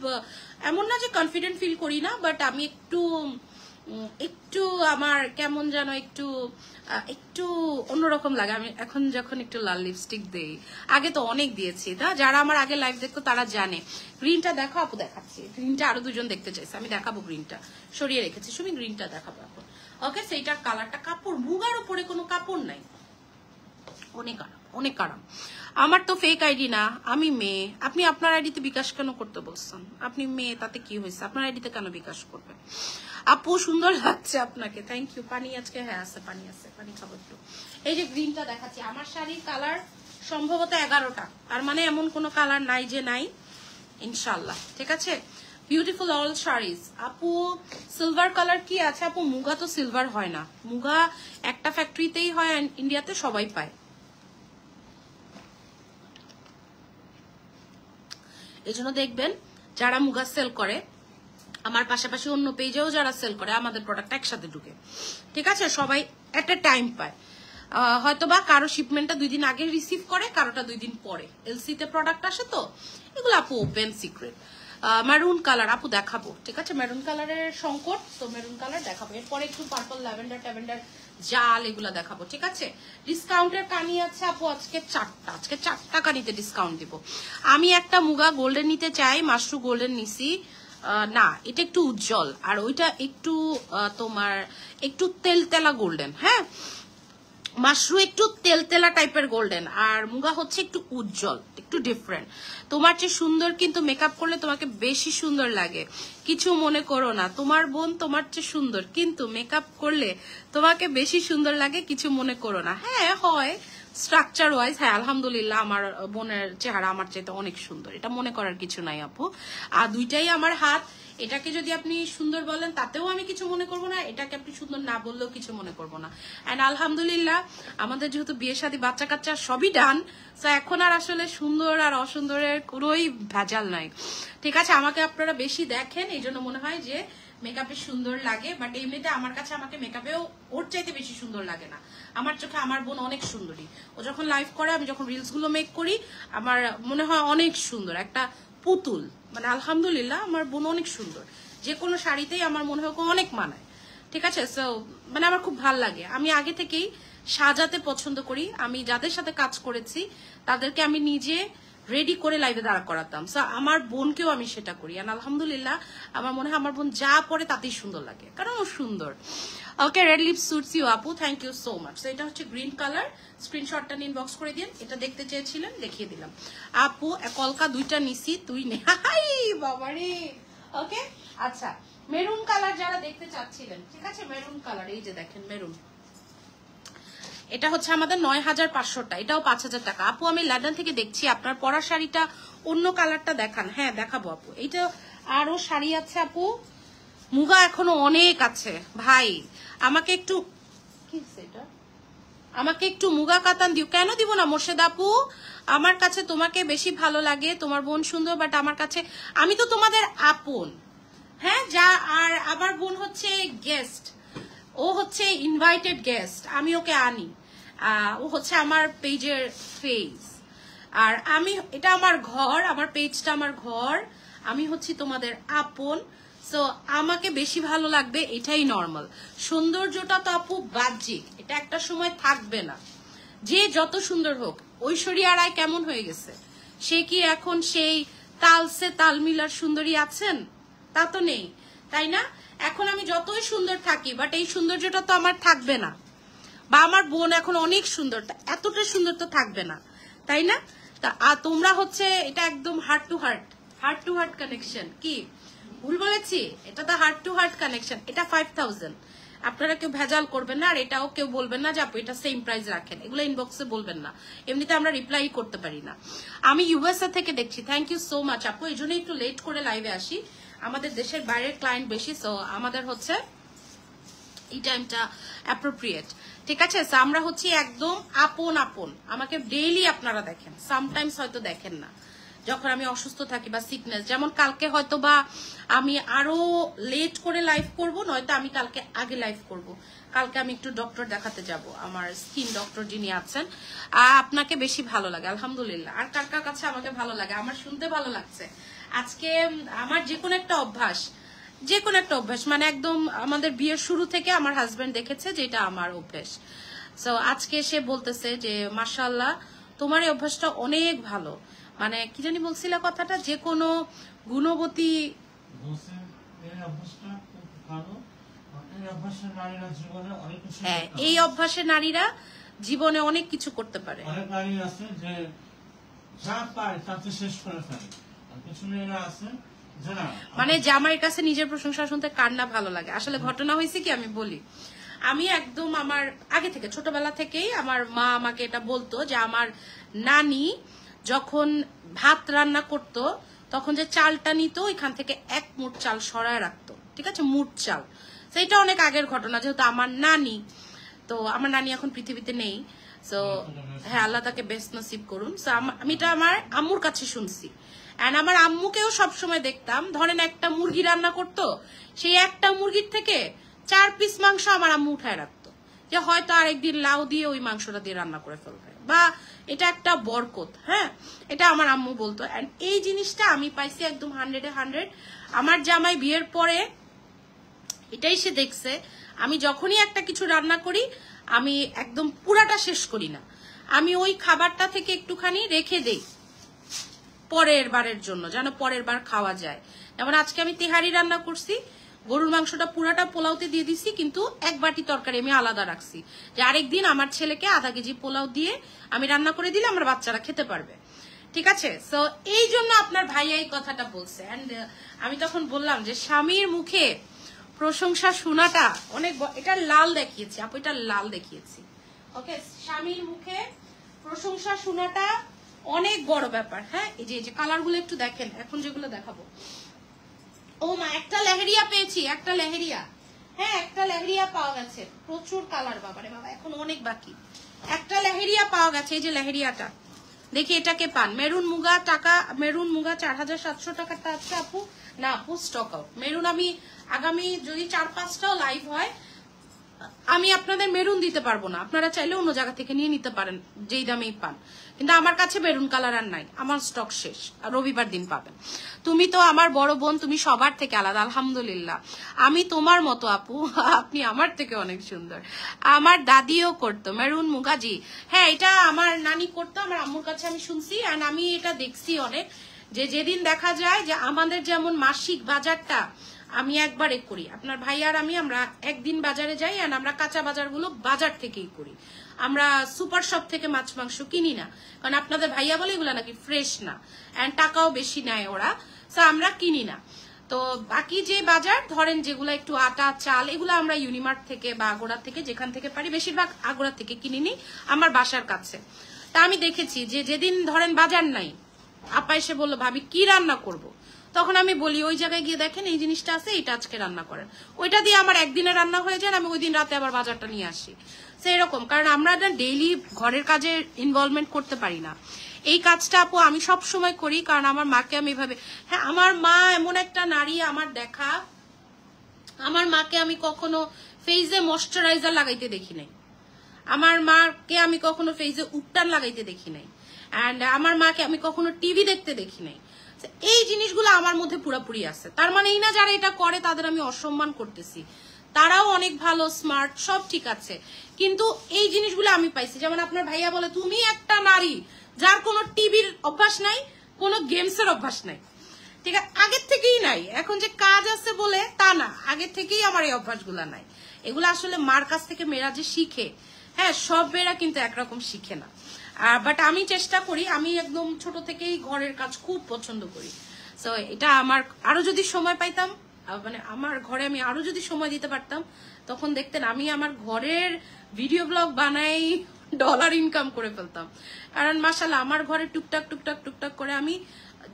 এমন না যে কনফিডেন্ট ফিল করি না, বাট আমি একটু আমার কেমন যেন একটু অন্যরকম লাগে। আমি এখন যখন একটু লাল লিপস্টিক দেই, আগে তো অনেক দিয়েছি, যারা আমার আগে লাইভ দেখতো তারা জানে। গ্রিনটা দেখো আপু, দেখাচ্ছি। গ্রিনটা আরো দুজন দেখতে চাইছে, আমি দেখাবো। গ্রিনটা সরিয়ে রেখেছি, শুধু গ্রিনটা দেখাবো এখন। ওকে, সেইটার কালারটা, কাপড় মুগার উপরে কোনো কাপড় নাই, অনেক আরাম, অনেক আরাম। আমার তো ফেক আইডি না, আমি মেয়ে। আপনি আপনার আইডিতে বিকাশ কেন করতে বলছেন? আপনি মেয়ে, তাতে কি হয়েছে? আপনার আইডিতে কেন বিকাশ করবে? আপু সুন্দর লাগছে আপনাকে, থ্যাংক ইউ। পানি আজকে, হ্যাঁ আছে, পানি আছে, পানি খাবো একটু। এই যে গ্রিনটা দেখাচ্ছি। আমার শাড়ির কালার সম্ভবত 11টা, তার মানে এমন কোনো কালার নাই যে নাই, ইনশাল্লাহ। ঠিক আছে, বিউটিফুল অল শাড়িজ। আপু সিলভার কালার কি আছে আপু? মুগা তো সিলভার হয় না, মুগা একটা ফ্যাক্টরিতেই হয়, ইন্ডিয়াতে সবাই পায়। এই জন্য দেখবেন যারা মুগা সেল করে, আমার পাশাপাশি অন্য পেজেও যারা সেল করে, আমাদের প্রোডাক্ট একসাথে ঢুকে। ঠিক আছে, সবাই এট এ টাইম পায়। হয়তোবা কারো শিপমেন্টটা 2 দিন আগে রিসিভ করে, কারোটা 2 দিন পরে। এলসি তে প্রোডাক্ট আসে তো, এগুলো আপু ওপেন সিক্রেট। মেরুন কালার আপু দেখাবো, ঠিক আছে? মেরুন কালারের সংকট, তো মেরুন কালার দেখাবো। এরপরে একটু পার্পল, ল্যাভেন্ডার ট্যাভেন্ডার জাল এগুলো দেখাবো, ঠিক আছে? ডিসকাউন্টের কানি আছে আপু আজকে 4টা, আজকে 4টা কানিতে ডিসকাউন্ট দিব। আমি একটা মুগা গোল্ডেন নিতে চাই, মাশরু গোল্ডেন নিছি না, এটা একটু উজ্জ্বল, আর ওইটা একটু তোমার একটু তেলতেলা গোল্ডেন। হ্যাঁ, মাশরু একটু তেলতেলা টাইপের গোল্ডেন, আর মুগা হচ্ছে একটু উজ্জ্বল, একটু ডিফারেন্ট। তোমার চেয়ে সুন্দর, কিন্তু মেকআপ করলে তোমাকে বেশি সুন্দর লাগে, কিছু মনে করো না। তোমার বোন তোমার চেয়ে সুন্দর, কিন্তু মেকআপ করলে তোমাকে বেশি সুন্দর লাগে, কিছু মনে করো না। হ্যাঁ হয়, স্ট্রাকচার ওয়াইজ হ্যাঁ আলহামদুলিল্লাহ আমার বোনের চেহারা আমার চাইতে অনেক সুন্দর, এটা মনে করার কিছু নাই আপু। আর দুইটাই আমার হাত, এটাকে যদি আপনি সুন্দর বলেন তাতেও আমি কিছু মনে করব না, এটাকে আপনি সুন্দর না বললেও কিছু মনে করব না। এন্ড আলহামদুলিল্লাহ আমাদের যেহেতু বিয়ে শাদী বাচ্চা কাচ্চা সবই ডান, তো এখন আর আসলে সুন্দর আর অসুন্দরের কোনোই ভেজাল নাই, ঠিক আছে? আমাকে আপনারা বেশি দেখেন, এই জন্য মনে হয় যে মেকআপে সুন্দর লাগে, বাট এমনিতে আমার কাছে আমাকে মেকআপেও ওর চাইতে বেশি সুন্দর লাগে না। আমার চোখে আমার বোন অনেক সুন্দরী, ও যখন লাইভ করে, আমি যখন রিলস গুলো মেক করি, আমার মনে হয় অনেক সুন্দর একটা পুতুল। মানে আলহামদুলিল্লাহ আমার বোন অনেক সুন্দর, যে কোনো শাড়িতেই আমার মনে হয় অনেক মানায়, ঠিক আছে? সো মানে আমার খুব ভাল লাগে, আমি আগে থেকেই সাজাতে পছন্দ করি। আমি যাদের সাথে কাজ করেছি তাদেরকে আমি নিজে রেডি করে লাইভে দাঁড়া করাতাম, সো আমার বোনকেও আমি সেটা করি। আর আলহামদুলিল্লাহ আমার মনে হয় আমার বোন যা পরে তাতেই সুন্দর লাগে, কারণ ও সুন্দর। ওকে, রেড লিপস সুটস ইউ আপু, থ্যাংক ইউ সো মাচ। এটা হচ্ছে গ্রিন কালার, স্ক্রিনশটটা নিয়ে ইনবক্স করে দিন, এটা দেখতে চেয়েছিলেন দেখিয়ে দিলাম। আপু কলকা দুইটা নিছি, তুই নে। হাই বাবারে। ওকে, আচ্ছা মেরুন কালার যারা দেখতে চাচ্ছিলেন, ঠিক আছে? মেরুন কালার, এই যে দেখেন মেরুন, এটা হচ্ছে আমাদের 9500টা, এটাও 5000 টাকা। আপু আমি লন্ডন থেকে দেখছি, আপনার পরা শাড়িটা অন্য কালারটা দেখান। হ্যাঁ দেখাবো আপু, এইটা আরো শাড়ি আছে আপু, মুগা এখনো অনেক আছে ভাই। আমাকে একটু আমাকে একটু মুগা কাতান দিও। কেন দিব না মোর্শেদ আপু, আমার কাছে তোমাকে বেশি ভালো লাগে, তোমার বোন সুন্দর, বাট আমার কাছে আমি তো তোমাদের আপন। হ্যাঁ, যা আর আমার বোন হচ্ছে গেস্ট, ও হচ্ছে ইনভাইটেড গেস্ট, আমি ওকে আনি, ও হচ্ছে আমার পেজের ফেস, আর আমি এটা আমার ঘর, আমার পেজটা আমার ঘর, আমি হচ্ছি তোমাদের আপন। সো আমাকে বেশি ভালো লাগবে, এটাই নর্মাল। সৌন্দর্যটা তো আপু বাহ্যিক, এটা একটা সময় থাকবে না। যে যত সুন্দর হোক, ঐশ্বরিয়া রায় কেমন হয়ে গেছে, সে কি এখন সেই তালসে তাল মিলার সুন্দরী আছেন? তা তো নেই, তাই না? এখন আমি যতই সুন্দর থাকি, বাট এই সৌন্দর্যটা তো আমার থাকবে না, বা আমার বোন এখন অনেক সুন্দর, এতটা সুন্দর তো থাকবে না, তাই না? তা তোমরা হচ্ছে এটা একদম হার্ট টু হার্ট কানেকশন। কি ভুল বলেছি? এটা তো হার্ট টু হার্ট কানেকশন। এটা 5000, আপনারা কেউ ভেজাল করবেন না, আর এটাও কেউ বলবেন না যে আপু এটা সেম প্রাইস রাখেন, এগুলো ইনবক্সে বলবেন না, এমনিতে আমরা রিপ্লাই করতে পারি না। আমি ইউএসএ থেকে দেখছি, থ্যাংক ইউ সো মাচ আপু। এই জন্য একটু লেট করে লাইভে আসি, আমাদের দেশের বাইরের ক্লায়েন্ট বেশি, সো আমাদের হচ্ছে এই টাইমটা অ্যাপ্রোপ্রিয়েট, ঠিক আছে? আমরা হচ্ছি একদম আপন আপন। আমাকে ডেইলি আপনারা দেখেন, সামটাইমস হয়তো দেখেন না, যখন আমি অসুস্থ থাকি বা সিকনেস, যেমন কালকে হয়তো বা আমি আরো লেট করে লাইভ করব, নয়তো আমি কালকে আগে লাইভ করব। কালকে আমি একটু ডক্টর দেখাতে যাব, আমার স্কিন ডক্টর যিনি আছেন। আপনাকে বেশি ভালো লাগে আলহামদুলিল্লাহ। আর কার কার কাছে আমাকে ভালো লাগে? আমার শুনতে ভালো লাগছে আজকে। আমার যে কোনো একটা অভ্যাস মানে একদম আমাদের বিয়ের শুরু থেকে আমার হাজবেন্ড দেখেছে যে এটা আমার অভ্যাস। সো আজকে সে বলতেছে যে মাশাআল্লাহ তোমার এই অভ্যাসটা অনেক ভালো। মানে কি জানি বলছিল কথাটা, যে কোনো গুণবতী হ্যাঁ, এই অভ্যাসে নারীরা জীবনে অনেক কিছু করতে পারে। অনেক নারী আছে যে যা পায় তাতে শেষ করে ফেলে, আর কিছু মেয়েরা আছে মানে জামাইয়ের কাছে নিজের প্রশংসা শুনতে কার না ভালো লাগে। আসলে ঘটনা হয়েছে কি, আমি বলি, আমি একদম আমার আগে থেকে ছোটবেলা থেকেই আমার মা আমাকে এটা বলতো যে আমার নানি যখন ভাত রান্না করত তখন যে চালটা নিত ওইখান থেকে 1 মুঠ চাল সরায় রাখতো, ঠিক আছে? মুঠ চাল, সেইটা অনেক আগের ঘটনা, যেহেতু আমার নানি, তো আমার নানি এখন পৃথিবীতে নেই। সো হ্যাঁ, আল্লাহ তাকে বেস্ট নসিব করুন। সো আমি এটা আমার আম্মুর কাছে শুনছি। এন্ড আমার আম্মুকেও সবসময় দেখতাম, ধরেন একটা মুরগি রান্না করতো, সেই একটা মুরগির থেকে 4 পিস মাংস আমার আম্মু উঠায় রাখতো, যে হয়তো আরেকদিন লাউ দিয়ে ওই মাংসটা দিয়ে রান্না করে ফেলবে, বা এটা একটা বরকত। হ্যাঁ, এটা আমার আম্মু বলতো। এন্ড এই জিনিসটা আমি পাইছি একদম 100-এ 100। আমার জামাই বিয়ের পরে এটাই সে দেখছে, আমি যখনই একটা কিছু রান্না করি আমি একদম পুরাটা শেষ করি না, আমি ওই খাবারটা থেকে একটুখানি রেখে দেই পরের বারের জন্য, যেন পরের বার খাওয়া যায়। যেমন আজকে আমি তেহারি রান্না করছি, গরুর মাংসটা পুরাটা পোলাওতে দিয়ে দিছি, কিন্তু এক বাটি তরকারি আমি আলাদা রাখছি, যে আরেকদিন আমার ছেলেকে আধা কেজি পোলাও দিয়ে আমি রান্না করে দিলে আমার বাচ্চারা খেতে পারবে। ঠিক আছে, সো এই জন্য আপনার ভাইয়া এই কথাটা বলছে। এন্ড আমি তখন বললাম যে স্বামীর মুখে প্রশংসা শোনাটা অনেক, এটা লাল দেখিয়েছি আপু, এটা লাল দেখিয়েছি। ওকে, স্বামীর মুখে প্রশংসা শোনাটা অনেক বড় ব্যাপার। হ্যাঁ, এই যে কালার গুলো একটু দেখেন, এখন যেগুলো দেখাবো। ও মা, একটা লেহেরিয়া পেয়েছি, একটা লেহেরিয়া। হ্যাঁ, একটা লেহেরিয়া পাওয়া গেছে, প্রচুর কালার, বাবারে বাবা, এখন অনেক বাকি। একটা লেহেরিয়া পাওয়া গেছে, এই যে লেহেরিয়াটা দেখি, এটাকে পান। মেরুন মুগা টাকা, মেরুন মুগা 4700 টাকাটা আছে আপু। না আপু, স্টক আউট। মেরুন আমি আগামী যদি 4-5টাও লাইভ হয় আমি আপনাদের মেরুন দিতে পারবো না, আপনারা চাইলে অন্য জায়গা থেকে নিয়ে নিতে পারেন যেই দামেই পান, কিন্তু আমার কাছে মেরুন কালার আর নাই, আমার স্টক শেষ, রবিবার দিন পাবেন। তুমি তো আমার বড় বোন, তুমি সবার থেকে আলাদা, আলহামদুলিল্লাহ। আমি তোমার মতো আপু, আপনি আমার থেকে অনেক সুন্দর। আমার দাদিও করতো মেরুন মুগাজি। হ্যাঁ, এটা আমার নানি করতো, আমার আম্মুর কাছে আমি শুনছি, আর আমি এটা দেখছি অনেক, যে যেদিন দেখা যায় যে আমাদের যেমন মাসিক বাজারটা আমি একবারে করি, আপনার ভাই আর আমরা একদিন বাজারে যাই, আর আমরা কাঁচা বাজারগুলো বাজার থেকেই করি, আমরা সুপার শপ থেকে মাছ মাংস কিনি না, কারণ আপনাদের ভাইয়া বলে এগুলো নাকি ফ্রেশ না, এন্ড টাকাও বেশি নেয় ওরা, তো আমরা কিনি না। তো বাকি যে বাজার ধরেন যেগুলো একটু আটা চাল, এগুলো আমরা ইউনিমার্ট থেকে বা আগোড়া থেকে যেখান থেকে পারি, বেশিরভাগ আগোড়া থেকে কিনি নি, আমার বাসার কাছে। তা আমি দেখেছি যে যেদিন ধরেন বাজার নাই, আপা এসে বললো ভাবি কি রান্না করব, তখন আমি বলি ওই জায়গায় গিয়ে দেখেন এই জিনিসটা আছে, এটা আজকে রান্না করেন, ওইটা দিয়ে আমার একদিনে রান্না হয়ে যায়, আমি ওই দিন রাতে আবার বাজারটা নিয়ে আসি। সেরকম, কারণ আমরা ডেইলি ঘরের কাজে ইনভলভমেন্ট করতে পারি না। এই কাজটা আপু আমি সব সময় করি, কারণ আমার মাকে আমি এভাবে, হ্যাঁ আমার মা এমন একটা নারী আমার দেখা, আমার মাকে আমি কখনো ফেসে ময়শ্চারাইজার লাগাইতে দেখি নাই, আমার মাকে আমি কখনো ফেসে উপটান লাগাইতে দেখি নাই, অ্যান্ড আমার মাকে আমি কখনো টিভি দেখতে দেখি নাই। এই জিনিসগুলো আমার মধ্যে পুরোপুরি আছে। তার মানে এই না যারা এটা করে তাদের আমি অসম্মান করতেছি, তারাও অনেক ভালো, স্মার্ট, সব ঠিক আছে, কিন্তু এই জিনিসগুলো আমি পাইছি। যেমন আপনার ভাইয়া বলে তুমি একটা নারী যার কোনো টিভির অভ্যাস নাই, কোনো গেমসের অভ্যাস নাই। ঠিক আছে, আগের থেকেই নাই, এখন যে কাজ আছে বলে তা না, আগের থেকেই আমার এই অভ্যাসগুলো নাই। এগুলো আসলে মার কাছ থেকে মেয়েরা যে শিখে, হ্যাঁ সব মেয়েরা কিন্তু একরকম শিখে না, বাট আমি চেষ্টা করি, আমি একদম ছোট থেকেই ঘরের কাজ খুব পছন্দ করি। সো এটা আমার আরো যদি সময় পাইতাম, মানে আমার ঘরে আমি আরো যদি সময় দিতে পারতাম, তখন দেখতেন আমি আমার ঘরের ভিডিও ব্লগ বানাই ডলার ইনকাম করে ফেলতাম। কারণ মাশাআল্লাহ আমার ঘরে টুকটাক টুকটাক টুকটাক করে আমি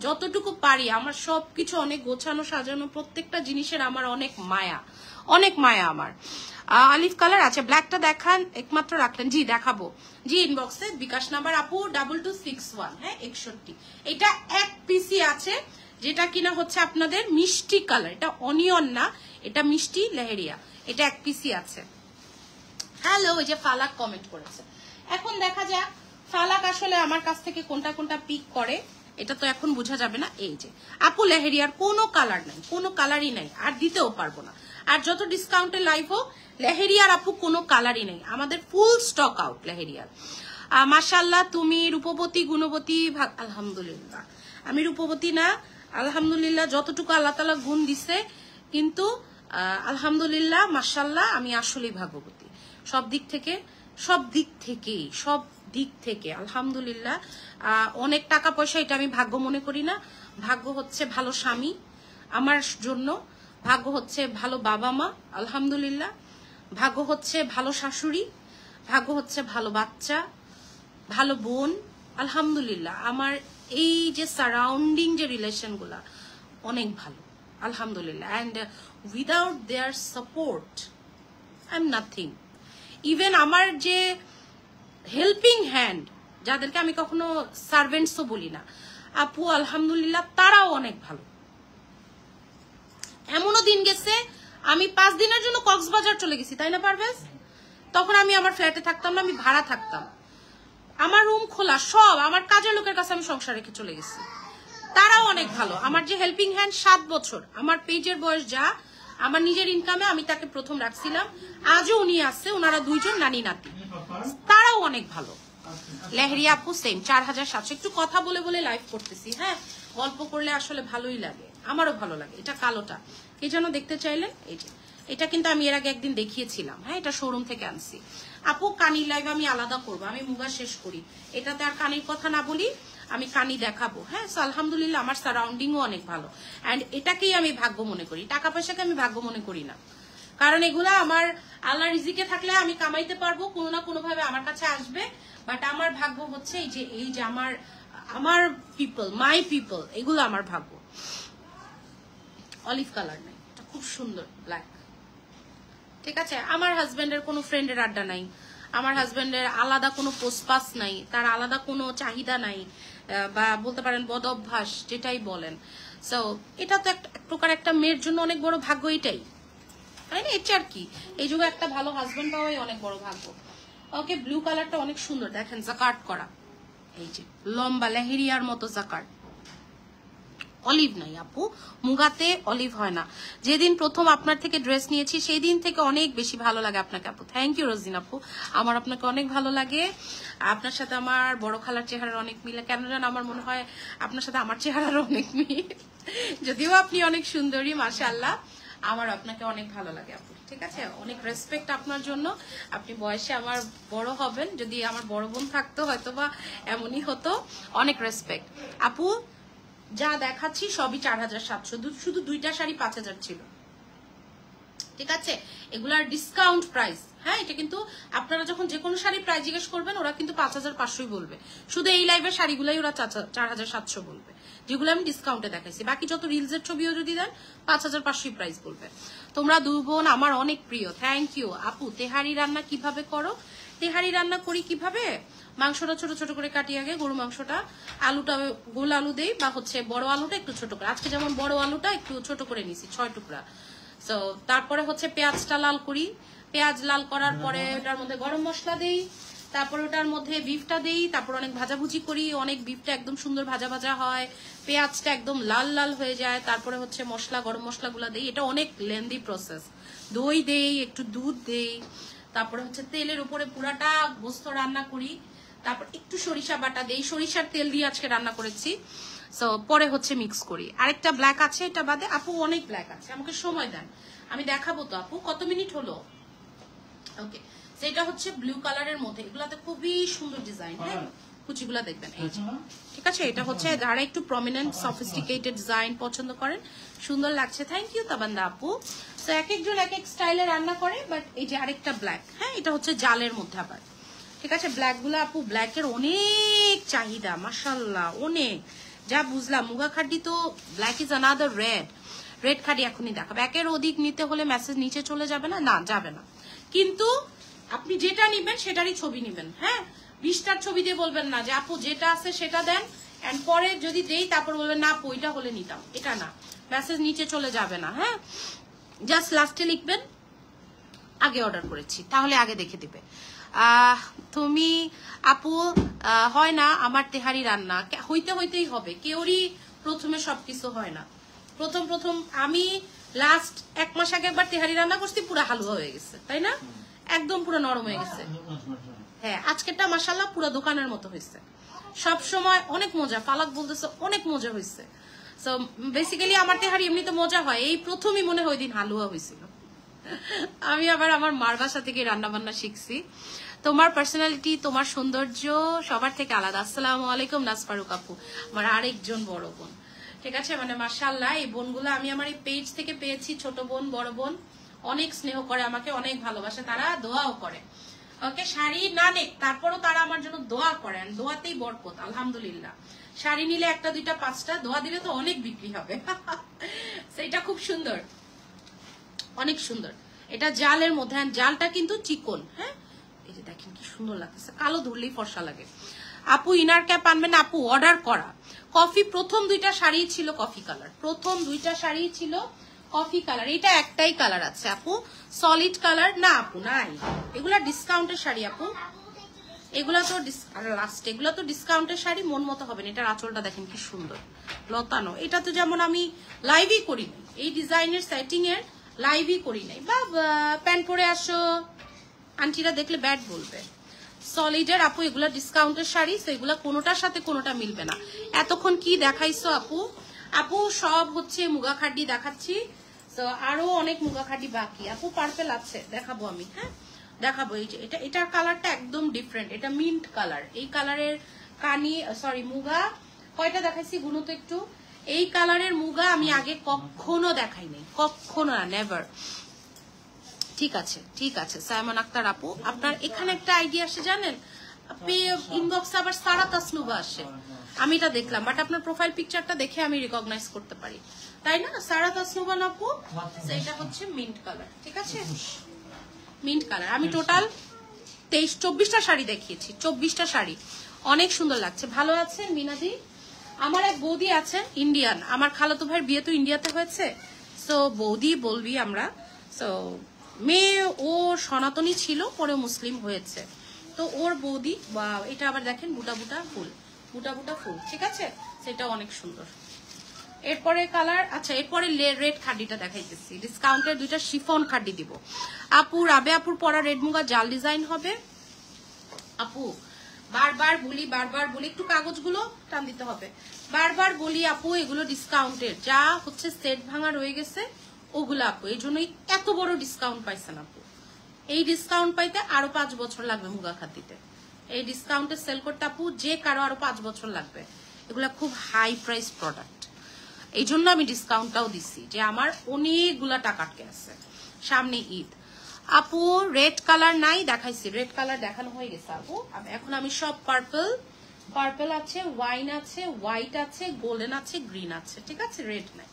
যতটুকু পারি, আমার সবকিছু অনেক গোছানো সাজানো, প্রত্যেকটা জিনিসের আমার অনেক মায়া, অনেক মায়া আমার। আলিফ কালার আছে, ব্ল্যাকটা দেখান, একমাত্র রাখলেন, জি দেখাবো, জি ইনবক্সে বিকাশ নাম্বার আপু 2261, হ্যাঁ 61। এটা এক পিসি আছে, যেটা কিনা হচ্ছে আপনাদের মিষ্টি কালার, এটা অনিয়ন না, এটা মিষ্টি লেহেরিয়া, এটা এক পিসি আছে। হ্যালো, ওই যে ফালাক কমেন্ট করেছে। এখন দেখা যাক ফালাক আসলে আমার কাছ থেকে কোনটা কোনটা পিক করে, এটা তো এখন বোঝা যাবে না। এই যে আপু লেহেরিয়ার কোনো কালার নাই, কোনো কালারই নাই, আর দিতেও পারবো না, আর যত ডিসকাউন্টে লাইভ হোক লেহেরিয়ার আপু কোনো কালারই নেই, আমাদের ফুল স্টক আউট লেহেরিয়ার। মাশাআল্লাহ, তুমি রূপবতী গুণবতী, আলহামদুলিল্লাহ আমি রূপবতী না, আলহামদুলিল্লাহ যতটুকু আল্লাহ তাআলা গুণ দিছে, কিন্তু আলহামদুলিল্লাহ মাশাআল্লাহ আমি আসলেই ভাগ্যবতী, সব দিক থেকে, সব দিক থেকেই, সব দিক থেকে আলহামদুলিল্লাহ। অনেক টাকা পয়সা এটা আমি ভাগ্য মনে করি না, ভাগ্য হচ্ছে ভালো স্বামী আমার জন্য, ভাগ্য হচ্ছে ভালো বাবা মা আলহামদুলিল্লাহ, ভাগ্য হচ্ছে ভালো শাশুড়ি, ভাগ্য হচ্ছে ভালো বাচ্চা, ভালো বোন আলহামদুলিল্লাহ। আমার এই যে সারাউন্ডিং যে রিলেশনগুলা অনেক ভালো আলহামদুলিল্লাহ, and without their support I am nothing. Even আমার যে হেল্পিং হ্যান্ড, যাদেরকে আমি কখনো সার্ভেন্টসও বলি না আপু, আলহামদুলিল্লাহ তারাও অনেক ভালো। এমনও দিন গেছে আমি 5 দিনের জন্য কক্সবাজার চলে গেছি, তাই না পারভেজ? তখন আমি আমার ফ্ল্যাটে থাকতাম না, আমি ভাড়া থাকতাম, আমার রুম খোলা সব, আমার কাজের লোকের কাছে আমি সংসার রেখে চলে গেছি, তারাও অনেক ভালো। আমার যে হেল্পিং হ্যান্ড 7 বছর, আমার পেজের বয়স যা, আমার নিজের ইনকামে আমি তাকে প্রথম রাখছিলাম, আজও উনি আছে, ওনারা 2 জন নানি নাতি, তারাও অনেক ভালো। লেহরিয়া আপু সেম 4700। একটু কথা বলে বলে লাইভ করতেছি, হ্যাঁ গল্প করলে আসলে ভালোই লাগে, আমারও ভালো লাগে। এটা কালোটা কে যেন দেখতে চাইলেন, এই যে এটা কিন্তু আমি এর আগে একদিন দেখিয়েছিলাম, হ্যাঁ এটা শোরুম থেকে আনছি। আপু কানির লাইভ আমি আলাদা করবো, আমি মুগা শেষ করি, এটাতে আর কানির কথা না বলি, আমি কানি দেখাবো। হ্যাঁ আলহামদুলিল্লাহ আমার সারাউন্ডিংও অনেক ভালো, অ্যান্ড এটাকেই আমি ভাগ্য মনে করি, টাকা পয়সাকে আমি ভাগ্য মনে করি না, কারণ এগুলা আমার আল্লাহ রিজিকে থাকলে আমি কামাইতে পারবো, কোনো না কোনো ভাবে আমার কাছে আসবে। বাট আমার ভাগ্য হচ্ছে এই যে আমার পিপল, মাই পিপল, এগুলো আমার ভাগ্য। অলিভ কালার নাই, এটা খুব সুন্দর ব্ল্যাক, ঠিক আছে। আমার হাজবেন্ডের কোনো ফ্রেন্ডের আড্ডা নাই, আমার হাজবেন্ডের আলাদা কোনো পোস্টপাস নাই, তার আলাদা কোনো চাহিদা নাই, বা বলতে পারেন বদ অভ্যাস, যেটাই বলেন। সো এটা তো এক প্রকার একটা মেয়ের জন্য অনেক বড় ভাগ্য, এটাই তাই না? এটা আর কি, এই যুগে একটা ভালো হাজবেন্ড পাওয়াই অনেক বড় ভাগ্য। ওকে ব্লু কালারটা অনেক সুন্দর, দেখেন জাকার্ট করা, এই যে লম্বা লেহেরিয়ার মতো জাকার্ট। অলিভ নাই আপু, মুগাতে অলিভ হয় না। যেদিন প্রথম আপনার থেকে ড্রেস নিয়েছি সেই দিন থেকে অনেক বেশি ভালো লাগে আপনাকে আপু। থ্যাংক ইউ রোজিন আপু, আমার আপনাকে অনেক ভালো লাগে। আপনার সাথে আমার বড় খালার চেহারার অনেক মিল, কেন যেন আমার মনে হয় আপনার সাথে আমার চেহারার অনেক মিল, যদিও আপনি অনেক সুন্দরী মাশাআল্লাহ, আমার আপনাকে অনেক ভালো লাগে আপু, ঠিক আছে। অনেক রেসপেক্ট আপনার জন্য, আপনি বয়সে আমার বড় হবেন, যদি আমার বড় বোন থাকতো হয়তো বা এমনই হতো। অনেক রেসপেক্ট আপু, যা দেখাচ্ছি সবই 4700, শুধু 2টা শাড়ি 5000 ছিল, ঠিক আছে। এগুলার ডিসকাউন্ট প্রাইস, হ্যাঁ এটা কিন্তু আপনারা যখন যে কোনো শাড়ি প্রাইস জিজ্ঞেস করবেন ওরা কিন্তু 5500ই বলবে, শুধু এই লাইভের শাড়িগুলাই ওরা 4700 বলবে, যেগুলো আমি ডিসকাউন্টে দেখাইছি। বাকি যত রিলসের ছবিও যদি দেন 5500 প্রাইস বলবে। তোমরা 2 বোন আমার অনেক প্রিয়, থ্যাংক ইউ আপু। তেহারি রান্না কিভাবে করো? তেহারি রান্না করি কিভাবে, মাংসটা ছোট ছোট করে কাটি আগে, গরু মাংসটা, আলুটা গোল আলু দেই, বা হচ্ছে বড় আলুটা একটু ছোট করে, আজকে যেমন বড় আলুটা একটু ছোট করে নিছি 6 টুকরা। সো তারপরে হচ্ছে পেঁয়াজটা লাল করি, পেঁয়াজ লাল করার পরে ওটার মধ্যে গরম মশলা দেই, তারপরে ওটার মধ্যে বিফটা দেই, তারপর অনেক ভাজাভুজি করি, অনেক বিফটা একদম সুন্দর ভাজা ভাজা হয়, পেঁয়াজটা একদম লাল লাল হয়ে যায়, তারপরে হচ্ছে মশলা গরম মশলাগুলো দেই, এটা অনেক লেন্দি প্রসেস। দই দেই, একটু দুধ দেই, তারপরে হচ্ছে তেলের উপরে পুরাটা গোস্ত রান্না করি, তারপর একটু সরিষা বাটা দেই, সরিষার তেল দিয়ে আজকে রান্না করেছি। সো পরে হচ্ছে মিক্স করি। আরেকটা ব্ল্যাক আছে, এটা বাদে আপু অনেক ব্ল্যাক আছে, আমাকে সময় দেন আমি দেখাবো তো আপু। কত মিনিট হলো? ওকে, সেটা হচ্ছে ব্লু কালারের মধ্যে, এগুলাতে খুবই সুন্দর ডিজাইন, হ্যাঁ কুচিগুলা দেখবেন এই যে, ঠিক আছে। এটা হচ্ছে যারা একটু প্রমিনেন্ট সফিস্টিকেটেড ডিজাইন পছন্দ করেন, সুন্দর লাগছে, থ্যাংক ইউ তাবান্দা আপু। তো এক একজন এক এক স্টাইলে রান্না করে, বাট এই যে আরেকটা ব্ল্যাক, হ্যাঁ এটা হচ্ছে জালের মধ্যে আবার, ঠিক আছে। ব্ল্যাক গুলো আপু ব্ল্যাকের অনেক চাহিদা মাশাআল্লাহ, অনেক, যা বুঝলাম। মুগা খাড্ডি তো black is another red, red khadi এখনই দেখাবো। একের অধিক নিতে হলে মেসেজ নিচে চলে যাবে না, না যাবে না, কিন্তু আপনি যেটা নিবেন সেটারই ছবি নিবেন, হ্যাঁ 20টার ছবি দিয়ে বলবেন না যে আপু যেটা আছে সেটা দেন, এন্ড পরে যদি দেই তারপর বলবেন না আপু ওইটা হলে নিতাম, এটা না, মেসেজ নিচে চলে যাবে না, হ্যাঁ জাস্ট লাস্টে লিখবেন আগে অর্ডার করেছি, তাহলে আগে দেখে দিবে। তুমি আপু হয় না আমার তেহারি রান্না, হইতেই হবে, কেউরই প্রথমে সবকিছু হয় না। প্রথম আমি লাস্ট 1 মাস আগে একবার তেহারি রান্না করছি, পুরো হালুয়া হয়ে গেছে, তাই না, একদম পুরো নরম হয়ে গেছে। হ্যাঁ আজকেরটা মাশাআল্লাহ পুরো দোকানের মতো হয়েছে, সব সময় অনেক মজা, ফালাক বলতেছে অনেক মজা হয়েছে। সো বেসিক্যালি আমার তেহারি এমনিতে মজা হয়, এই প্রথমই মনে হয় দিন হালুয়া হয়েছিল। আমি আবার আমার মার বাসা থেকে রান্না বান্না শিখছি। তোমার পার্সোনালিটি, তোমার সৌন্দর্য সবার থেকে আলাদা। আসসালামু আলাইকুম নাসফারুক আপু, আমার আরেকজন বড় বোন, ঠিক আছে। মানে মাশাআল্লাহ এই বোনগুলো আমি আমার এই পেজ থেকে পেয়েছি, ছোট বোন বড় বোন, অনেক স্নেহ করে আমাকে, অনেক ভালোবাসে, তারা দোয়াও করে। ওকে শাড়ি না নেক তারপরও তারা আমার জন্য দোয়া করেন, দোয়াতেই বরকত আলহামদুলিল্লাহ। শাড়ি নিলে 1টা 2টা 5টা, দোয়া দিলে তো অনেক বিক্রি হবে। সেটা খুব সুন্দর, অনেক সুন্দর। এটা জালের মধ্যে, জালটা কিন্তু চিকন, হ্যাঁ এই যে দেখেন কি সুন্দর লাগতেছে, কালো ধরলেই ফর্সা লাগে। আপু ইনার ক্যাপ আনবেন? আপু অর্ডার করা। কফি প্রথম 2টা শাড়ি ছিল কফি কালার, প্রথম 2টা শাড়ি ছিল কফি কালার, এটা একটাই কালার আছে আপু, সলিড কালার না আপু নাই, এগুলা ডিসকাউন্টের শাড়ি আপু, এগুলা তো লাস্ট, এগুলা তো ডিসকাউন্টের শাড়ি, মন মতো হবে না। এটার আঁচলটা দেখেন কি সুন্দর লতানো। এটা তো যেমন আমি লাইভই করি নাই, এই ডিজাইনের সেটিং এর লাইভই করি নাই। বা প্যান্ট পরে আসো, আন্টিরা দেখলে ব্যাড বলবে। সলিডের আপু এগুলা ডিসকাউন্টের শাড়ি, তো এগুলা কোনোটার সাথে কোনোটা মিলবে না। এতক্ষণ কি দেখাইছো আপু? আপু সব হচ্ছে মুগা খাড্ডি দেখাচ্ছি, তো আরো অনেক মুগা খাড্ডি বাকি। আপু পার্পেল আছে, দেখাবো আমি, হ্যাঁ দেখাবো। এই যে এটার কালারটা একদম ডিফারেন্ট, এটা মিন্ট কালার। এই কালারের কানি সরি মুগা কয়টা দেখাইছি গুনো তো একটু। এই কালারের মুগা আমি আগে কখনো দেখাই নাই, কখনো না, নেভার। ঠিক আছে ঠিক আছে সাইমন আক্তার আপু, আপনার এখানে একটা আইডিয়া আসে জানেন, আপনি ইনবক্সে আবার সারা তাসনুবা আসে, আমি এটা দেখলাম, বাট আপনার প্রোফাইল পিকচারটা দেখে আমি রিকগনাইজ করতে পারি, তাই না? সারা তাসনুবা আপু, এটা হচ্ছে মিন্ট কালার, ঠিক আছে মিন্ট কালার। আমি টোটাল 23-24টা শাড়ি দেখিয়েছি, 24টা শাড়ি অনেক সুন্দর লাগছে। ভালো আছেন মিনাদি? আমার এক বৌদি আছেন ইন্ডিয়ান, আমার খালাতো ভাইয়ের বিয়ে তো ইন্ডিয়াতে হয়েছে, সো বৌদি বলবি আমরা। সো মেয়ে ও সনাতনী ছিল, পরে মুসলিম হয়েছে, তো ওর বৌদি, বা এটা আবার দেখেন বুটা বুটা ফুল, বুটা বুটা ফুল, ঠিক আছে, সেটা অনেক সুন্দর। এরপরে কালার, আচ্ছা এরপরে রেড খাড্ডিটা দেখাইতেছি, ডিসকাউন্টের দুইটা শিফন খাড্ডি দিব। আপু রাবে আপুর পরা রেড মুগা জাল ডিজাইন হবে। আপু বারবার বলি একটু কাগজগুলো টান দিতে হবে, বারবার বলি আপু এগুলো ডিসকাউন্টের, যা হচ্ছে সেট ভাঙা রয়ে গেছে ওগুলো আপু, এই জন্যই এত বড় ডিসকাউন্ট পাইছেন আপু। এই ডিসকাউন্ট পাইতে আরো 5 বছর লাগবে মুগা খাদ্যিতে, এই ডিসকাউন্টে সেল করতে আপু যে কারো আরো 5 বছর লাগবে। এগুলা খুব হাই প্রাইস প্রোডাক্ট, এই জন্য আমি ডিসকাউন্টটাও দিছি, যে আমার অনেকগুলা টাকা আটকে আছে, সামনে ঈদ। আপু রেড কালার নাই, দেখাইছি রেড কালার দেখানো হয়ে গেছে আপু। এখন আমি সব পার্পল আছে, ওয়াইন আছে, হোয়াইট আছে, গোল্ডেন আছে, গ্রিন আছে, ঠিক আছে, রেড নাই।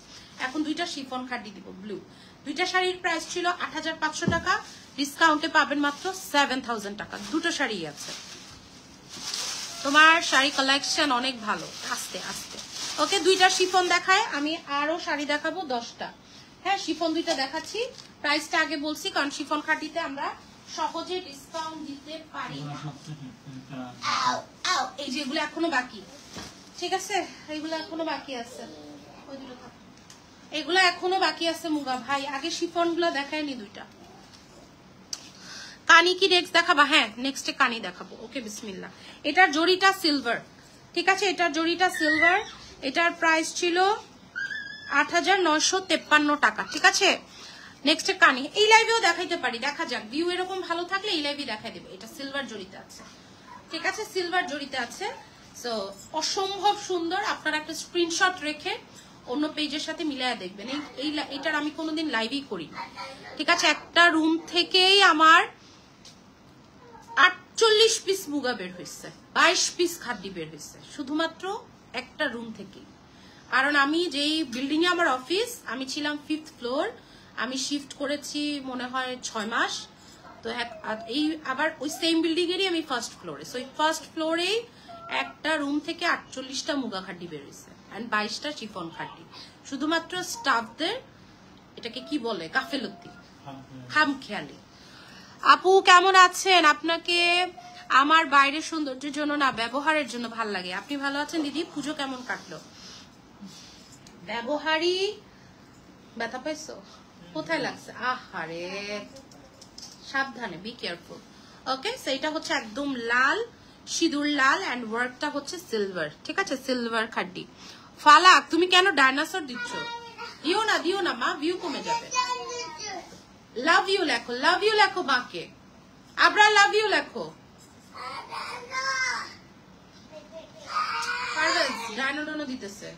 এখন দুইটা শিফন খাড্ডি দিব ব্লু। দুইটা শাড়ির প্রাইস ছিল 8500 টাকা, ডিসকাউন্টে পাবেন মাত্র 7000 টাকা। দুটো শাড়ি আছে, তোমার শাড়ি কালেকশন অনেক ভালো। আস্তে আস্তে ওকে, দুইটা শিফন দেখায়, আমি আরো শাড়ি দেখাবো 10টা। হ্যাঁ শিফন দুইটা দেখাচ্ছি, প্রাইসটা আগে বলছি কারণ শিফন খাটিতে আমরা সহজে ডিসকাউন্ট দিতে পারি। এই যেগুলো এখনো বাকি, ঠিক আছে, এইগুলো এখনো বাকি আছে, ওই দুটো থাক, এগুলো এখনো বাকি আছে মুগা ভাই। আগে শিফন গুলো দেখায়নি দুইটা। কানি কি নেক্সট দেখাবা? হ্যাঁ নেক্সটে কানি দেখাবো। ওকে বিসমিল্লাহ। এটার জড়িটা সিলভার, ঠিক আছে, এটার জড়িটা সিলভার, এটার প্রাইস ছিল 8953 টাকা, ঠিক আছে। নেক্সটে কানি, এই লাইভেও দেখাইতে পারি, দেখা যাক ভিউ এরকম ভালো থাকলে এই লাইভে দেখাই দেবো। এটা সিলভার জড়িতে আছে, ঠিক আছে, সিলভার জড়িতে আছে। সো অসম্ভব সুন্দর, আপনারা একটা স্ক্রিনশট রেখে অন্য পেজের সাথে মিলায়া দেখবেন। এইটার আমি কোনোদিন লাইভই করি, ঠিক আছে। একটা রুম থেকেই আমার 48 পিস মুগা বের হয়েছে, 22 পিস খাদ্য বের হয়েছে, শুধুমাত্র একটা রুম থেকেই। কারণ আমি যেই বিল্ডিং এ আমার অফিস, আমি ছিলাম 5th ফ্লোর, আমি শিফট করেছি মনে হয় 6 মাস, তো এই আবার ওই সেম বিল্ডিং এরই আমি ফার্স্ট ফ্লোরে, সো ফার্স্ট ফ্লোরেই একটা রুম থেকে 48টা মুগা খাড্ডি বের হয়েছে এন্ড 22টা শিফন খাড্ডি, শুধুমাত্র স্টাফদের, এটাকে কি বলে, গাফেলতি, খামখেয়ালি। আপু কেমন আছেন? আপনাকে আমার বাইরের সৌন্দর্যের জন্য না, ব্যবহারের জন্য ভাল লাগে। আপনি ভালো আছেন দিদি? পুজো কেমন কাটলো? ব্যবহারই ব্যথা পাইছো? কোথায় লাগছে? আহারে, সাবধানে, বি কেয়ারফুল। ওকে, সেইটা হচ্ছে একদম লাল, সিঁদুর লাল, এন্ড ওয়ার্কটা হচ্ছে সিলভার, ঠিক আছে, সিলভার খাড্ডি। ফালাক তুমি কেন ডাইনোসর দিচ্ছ? দিও না মা, ভিউ কমে যাবে। লাভ ইউ লেখো, লাভ ইউ লেখো মাকে, আবরা লাভ ইউ লেখো। ডাইনোডোনো দিতেছে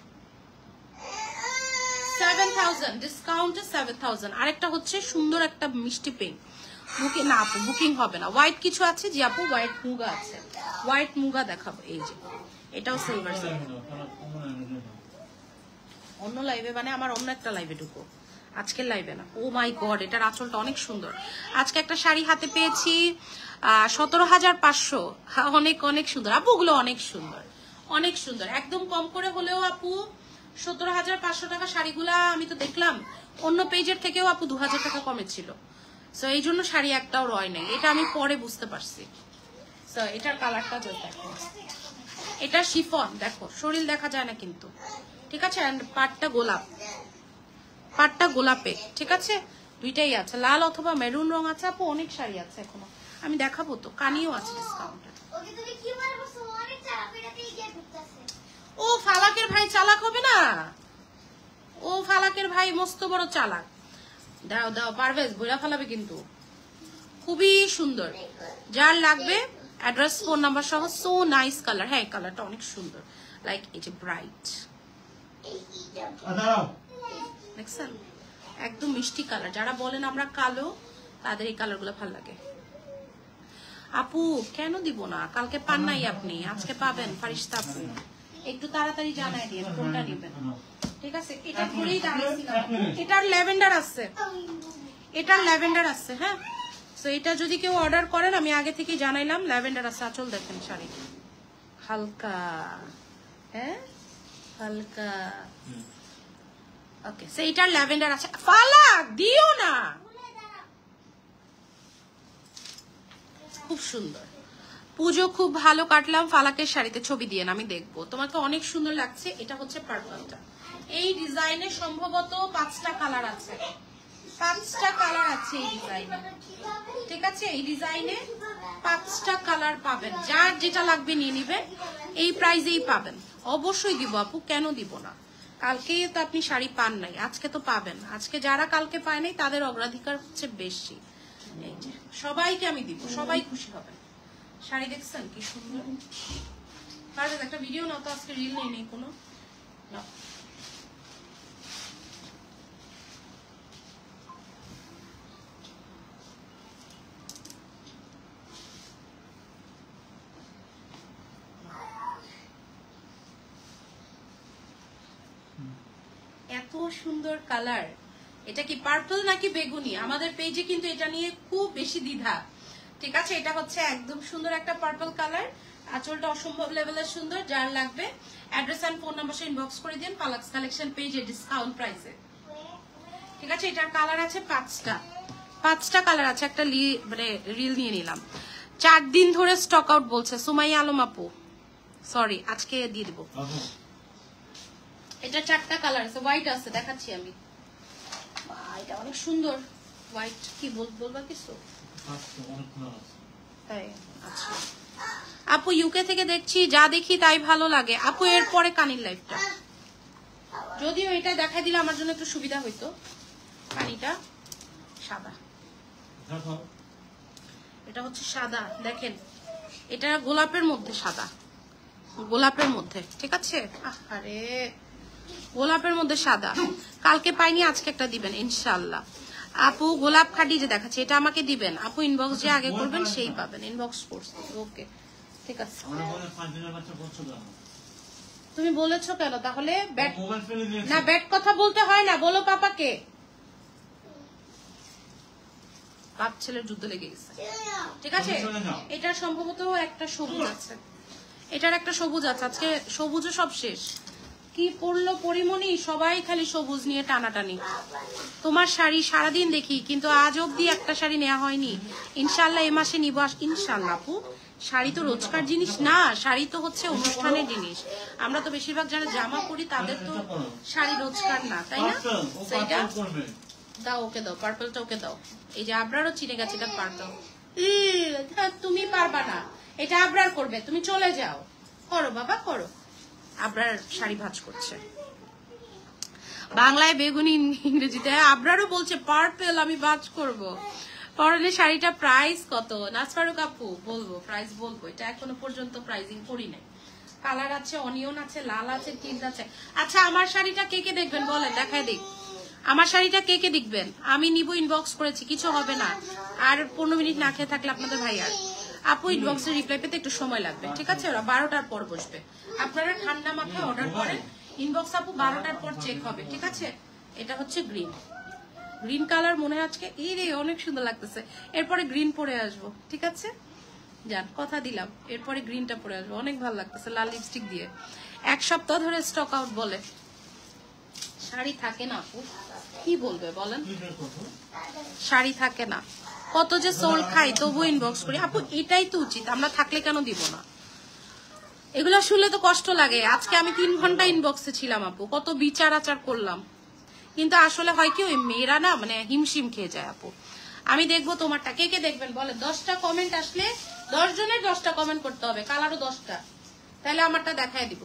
7000, ডিসকাউন্টে 7000। আরেকটা হচ্ছে সুন্দর একটা মিষ্টি পিঙ্ক, বুকিং না আপু, বুকিং হবে না। হোয়াইট কিছু আছে জি আপু, হোয়াইট মুগা আছে, হোয়াইট মুগা দেখাবো। এই যে এটাও সিলভার, অন্য লাইভে, মানে আমার অন্য একটা লাইভে ঢুকো, আজকের লাইভে না। ও মাই গড, এটার আঁচলটা অনেক সুন্দর। আজকে একটা শাড়ি হাতে পেয়েছি 17500, অনেক অনেক সুন্দর আপু, ওগুলো অনেক সুন্দর, অনেক সুন্দর, একদম কম করে হলেও আপু 17500 টাকা শাড়িগুলা আমি তো দেখলাম অন্য পেজের থেকেও আপু 2000 টাকা কমে ছিল। সো এই জন্য শাড়ি একটাও রয় নাই, এটা আমি পরে বুঝতে পারছি। সো এটার কালারটা দেখো, এটা শিফন, দেখো শরীর দেখা যায় না কিন্তু, ঠিক আছে। এন্ড পাটটা গোলাপ, পাটটা গোলাপে, ঠিক আছে। দুইটাই আছে, লাল অথবা মেরুন রং আছে আপু, অনেক শাড়ি আছে এখনো, আমি দেখাবো তো। কানিও আছে ডিসকাউন্টে। ও ফালাকের ভাই চালাক হবে না, ও ফালাকের ভাই মস্ত বড় চালাক। দাও দাও পারভেজ, বইরা ফালাবে কিন্তু। খুবই সুন্দর, যার লাগবে অ্যাড্রেস ফোন নাম্বার সহ। সো নাইস কালার, হ্যাঁ কালারটা অনেক সুন্দর, লাইক এই যে ব্রাইট, দেখছেন একদম মিষ্টি কালার। যারা বলেন আমরা কালো, তাদের এই কালার গুলো ভালো লাগে। আপু কেন দিব না, কালকে পান নাই আপনি, আজকে পাবেন ফারিস্তা আপু। একটু তাড়াতাড়ি জানাই দিন কোনটা নেবেন, ঠিক আছে। এটা ধরেই দাঁড়িয়েছিলাম, এটার ল্যাভেন্ডার আছে, এটার ল্যাভেন্ডার আছে, হ্যাঁ। তো এটা যদি কেউ অর্ডার করেন, আমি আগে থেকে জানাইলাম ল্যাভেন্ডার আছে। আঁচল দেখেন শাড়ি হালকা, হ্যাঁ হালকা, ওকে। সেইটার ল্যাভেন্ডার আছে। ফালাক দিও না, খুব সুন্দর। পুজো খুব ভালো কাটলাম, ফালাকের শাড়িতে ছবি দিয়ে আমি দেখবো, তোমাকে অনেক সুন্দর লাগছে। এটা হচ্ছে পার্পলটা, এই ডিজাইনে সম্ভবত 5টা কালার আছে, 5টা কালার আছে এই ডিজাইনে, ঠিক আছে। এই ডিজাইনে 5টা কালার পাবেন, যার যেটা লাগবে নিয়ে নিবেন, এই প্রাইজেই পাবেন। অবশ্যই দিব আপু, কেন দিব না। কালকে তো আপনি শাড়ি পান নাই, আজকে তো পাবেন। আজকে যারা কালকে পায় নাই তাদের অগ্রাধিকার হচ্ছে বেশি। এই যে সবাইকে আমি দিব, সবাই খুশি হবেন। শাড়ি দেখছেন কি সুন্দর, পারবে একটা ভিডিও নাও তো, আজকে রিল নেই কোনো না। এত সুন্দর কালার, এটা কি পার্পল নাকি বেগুনি? আমাদের পেজে কিন্তু এটা নিয়ে খুব বেশি দ্বিধা, ঠিক আছে। এটা হচ্ছে একদম সুন্দর একটা পার্পল কালার, আঁচলটা অসম্ভব লেভেলের সুন্দর। যার লাগবে অ্যাড্রেস এন্ড ফোন নাম্বার সে ইনবক্স করে দিন পালাক্স কালেকশন পেজে ডিসকাউন্ট প্রাইসে, ঠিক আছে। এটার কালার আছে 5টা কালার আছে। একটা মানে রিল নিয়ে নিলাম। 4 দিন ধরে স্টক আউট বলছে সুমাইয়া আলম আপু, সরি আজকে দিয়ে দিব। এটা 4টা কালার আছে, হোয়াইট আছে, দেখাচ্ছি আমি। এটা অনেক সুন্দর হোয়াইট, কি বলবা কিছু? তাই আচ্ছা আপু, ইউকে থেকে দেখছি, যা দেখি তাই ভালো লাগে আপু। এরপরে কানির লাইফটা, যদিও এটা দেখাই দিলে আমার জন্য একটু সুবিধা হইতো। কানিটা সাদা, এটা হচ্ছে সাদা, দেখেন এটা গোলাপের মধ্যে, সাদা গোলাপের মধ্যে, ঠিক আছে। আরে গোলাপের মধ্যে সাদা, কালকে পাইনি, আজকে একটা দিবেন ইনশাল্লাহ আপু। গোলাপ খাটি যে দেখাচ্ছে, এটা আমাকে দিবেন আপু, ইনবক্স যে আগে করবেন সেই পাবেন। ইনবক্স করছি, ওকে ঠিক আছে। তুমি বলেছো কেন তাহলে? না ব্যাড কথা বলতে হয় না, বলো পাপাকে। বাপ ছেলের যুদ্ধ লেগে গেছে, ঠিক আছে। এটা সম্ভবত একটা সবুজ আছে, এটার একটা সবুজ আছে। আজকে সবুজও সব শেষ। কি পড়লো পরিমণি, সবাই খালি সবুজ নিয়ে টানাটানি। তোমার শাড়ি সারাদিন দেখি, কিন্তু আজ অব্দি একটা শাড়ি নেওয়া হয়নি। ইনশাল্লাহ এ মাসে নিব ইনশাল্লাহ আপু। শাড়ি তো রোজকার জিনিস না, শাড়ি তো হচ্ছে অনুষ্ঠানের জিনিস। আমরা তো বেশিরভাগ যারা জামা পরি তাদের তো শাড়ি রোজকার না, তাই না? সেইটা দাও, ওকে দাও, পার্পলটা ওকে দাও। এই যে আবরারও চিনে গেছে, এটা পার্পল। তুমি পারবা না, এটা আবরার করবে, তুমি চলে যাও। করো বাবা করো। আবরার শাড়ি ভাঁজ করছে, বাংলায় বেগুনি, ইংরেজিতে আবরারও বলছে পার্পল, আমি ভাঁজ করব। পরনে শাড়িটা প্রাইস কত? নাসফারুক আপু বলবো, প্রাইস বলবো। এটা এখনো পর্যন্ত প্রাইসিং করি নাই। কালার আছে, অনিয়ন আছে, লাল আছে, টিন্ট আছে। আচ্ছা আমার শাড়িটা কে কে দেখবেন বলেন, দেখায় দেখ। আমার শাড়িটা কে কে দেখবেন? আমি নিব, ইনবক্স করেছি, কিছু হবে না। আর 15 মিনিট না খেয়ে থাকলে আপনাদের ভাই আর আপু ইনবক্সে রিপ্লাই পেতে একটু সময় লাগবে, ঠিক আছে। ওরা 12টার পর বসবে। আপনারা ঠান্ডা মাথায় অর্ডার করেন, ইনবক্স আপু 12টার পর চেক হবে, ঠিক আছে। এটা হচ্ছে গ্রিন, গ্রিন কালার মনে হয় আজকে রে অনেক সুন্দর লাগতেছে। এরপরে গ্রিন পরে আসবো, ঠিক আছে। যান, কথা দিলাম, এরপরে গ্রিনটা পরে আসবো, অনেক ভালো লাগতেছে লাল লিপস্টিক দিয়ে। 1 সপ্তাহ ধরে স্টক আউট বলে, শাড়ি থাকে না আপু, কি বলবে বলেন, শাড়ি থাকে না। কত যে সোল খাই তবু ইনবক্স করি। আপু এটাই তো উচিত, আমরা থাকলে কেন দিব না? এগুলো শুনলে তো কষ্ট লাগে। আজকে আমি 3 ঘন্টা ইনবক্সে ছিলাম আপু, কত বিচার আচার করলাম, কিন্তু আসলে হয় কি ওই মেয়েরা না মানে হিমশিম খেয়ে যায় আপু। আমি দেখবো তোমারটা, কে কে দেখবেন বলে? 10টা কমেন্ট আসলে 10 জনের 10টা কমেন্ট করতে হবে, কালারও 10টা, তাহলে আমারটা দেখায় দিব।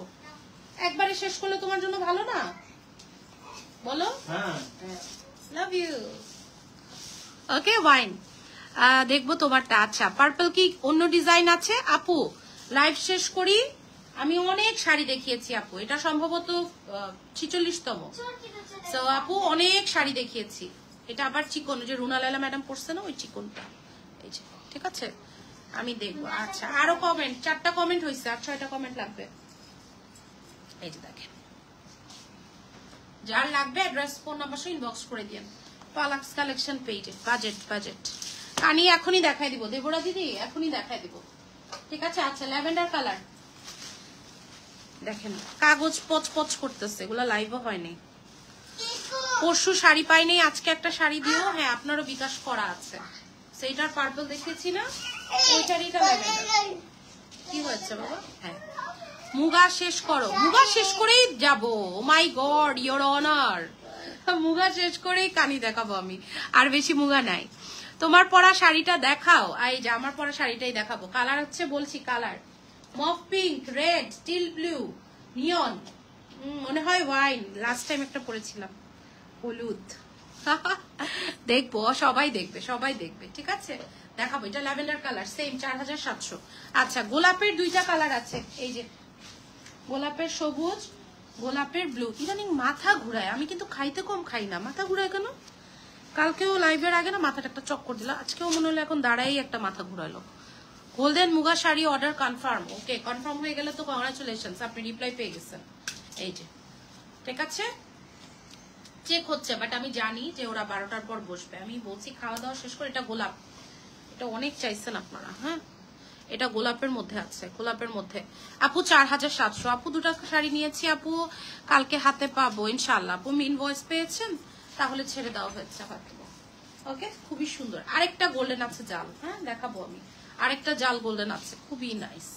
একবারে শেষ করলে তোমার জন্য ভালো না? বলো। Love you. ওকে ওয়াইন, দেখবো তোমারটা। আচ্ছা পার্পল কি অন্য ডিজাইন আছে আপু? লাইভ শেষ করি। আমি অনেক শাড়ি দেখিয়েছি আপু, এটা সম্ভবত 46তম। তো আপু অনেক শাড়ি দেখিয়েছি। এটা আবার চিকন, যে রুনা লাইলা ম্যাডাম পড়ছে না ওই চিকনটা, এই যে। ঠিক আছে আমি দেখবো। আচ্ছা আরো কমেন্ট, 4টা কমেন্ট হয়েছে, আর 6টা কমেন্ট লাগবে। এই যে দেখেন, যার লাগবে অ্যাড্রেস ফোন নাম্বার সহ ইনবক্স করে দিন পালাক্স কালেকশন পেজে। বাজেট কানি এখনই দেখাই দিব দেবরা দিদি, এখনই দেখাই দিব। ঠিক আছে। আচ্ছা ল্যাভেন্ডার কালার দেখেন, কাগজ পচ করতেছে, এগুলো লাইভও হয়নি। পরশু শাড়ি পাইনি, আজকে একটা শাড়ি দিও। হ্যাঁ আপনারও বিকাশ করা আছে। সেইটার পার্পল দেখেছি না, ওই শাড়িটা ল্যাভেন্ডার। কি হয়েছে বাবা? হ্যাঁ মুগা শেষ করো, মুগা শেষ করেই যাবো। ও মাই গড ইওর অনার, মুগা শেষ করেই কানি দেখাবো আমি, আর বেশি মুগা নাই। তোমার পরা শাড়িটা দেখাও। এই যে আমার পরা শাড়িটাই দেখাবো। কালার হচ্ছে বলছি, colour mauve pink, red, steel blue, neon, মনে হয় ওয়াইন। লাস্ট টাইম একটা পরেছিলাম হলুদ। দেখবো, সবাই দেখবে, সবাই দেখবে। ঠিক আছে দেখাবো। এটা ল্যাভেন্ডার কালার, সেম 4700। আচ্ছা গোলাপের 2টা কালার আছে, এই যে গোলাপের সবুজ, গোলাপের ব্লু। ইদানিং মাথা ঘুরায়, আমি কিন্তু খাইতে কম খাই না, মাথা ঘুরায় কেন? কালকেও লাইভের আগে না মাথাটা একটা চক্কর দিল, আজকেও মনে হলো এখন দাঁড়াই একটা মাথা ঘুরালো। Golden Muga sari order confirm. Okay confirm হয়ে গেলে তো কংগ্রাচুলেশনস, আপনি রিপ্লাই পেয়ে গেছেন। এই যে ঠিক আছে, চেক হচ্ছে, বাট আমি জানি যে ওরা 12টার পর বসবে। আমি বলছি খাওয়া দাওয়া শেষ করে। এটা গোলাপ, এটা অনেক চাইছেন আপনারা। হ্যাঁ এটা গোলাপের মধ্যে আছে, গোলাপের মধ্যে। আপু 4700। আপু 2টা শাড়ি নিয়েছি আপু, কালকে হাতে পাবো ইনশাল্লাহ। আপু ইনভয়েস পেয়েছেন, তাহলে ছেড়ে দেওয়া হয়েছে হয়তো। ওকে খুবই সুন্দর। আরেকটা গোল্ডেন আছে জাল, হ্যাঁ দেখাবো আমি। আরেকটা জাল গোল্ডেন আছে, খুবই নাইস।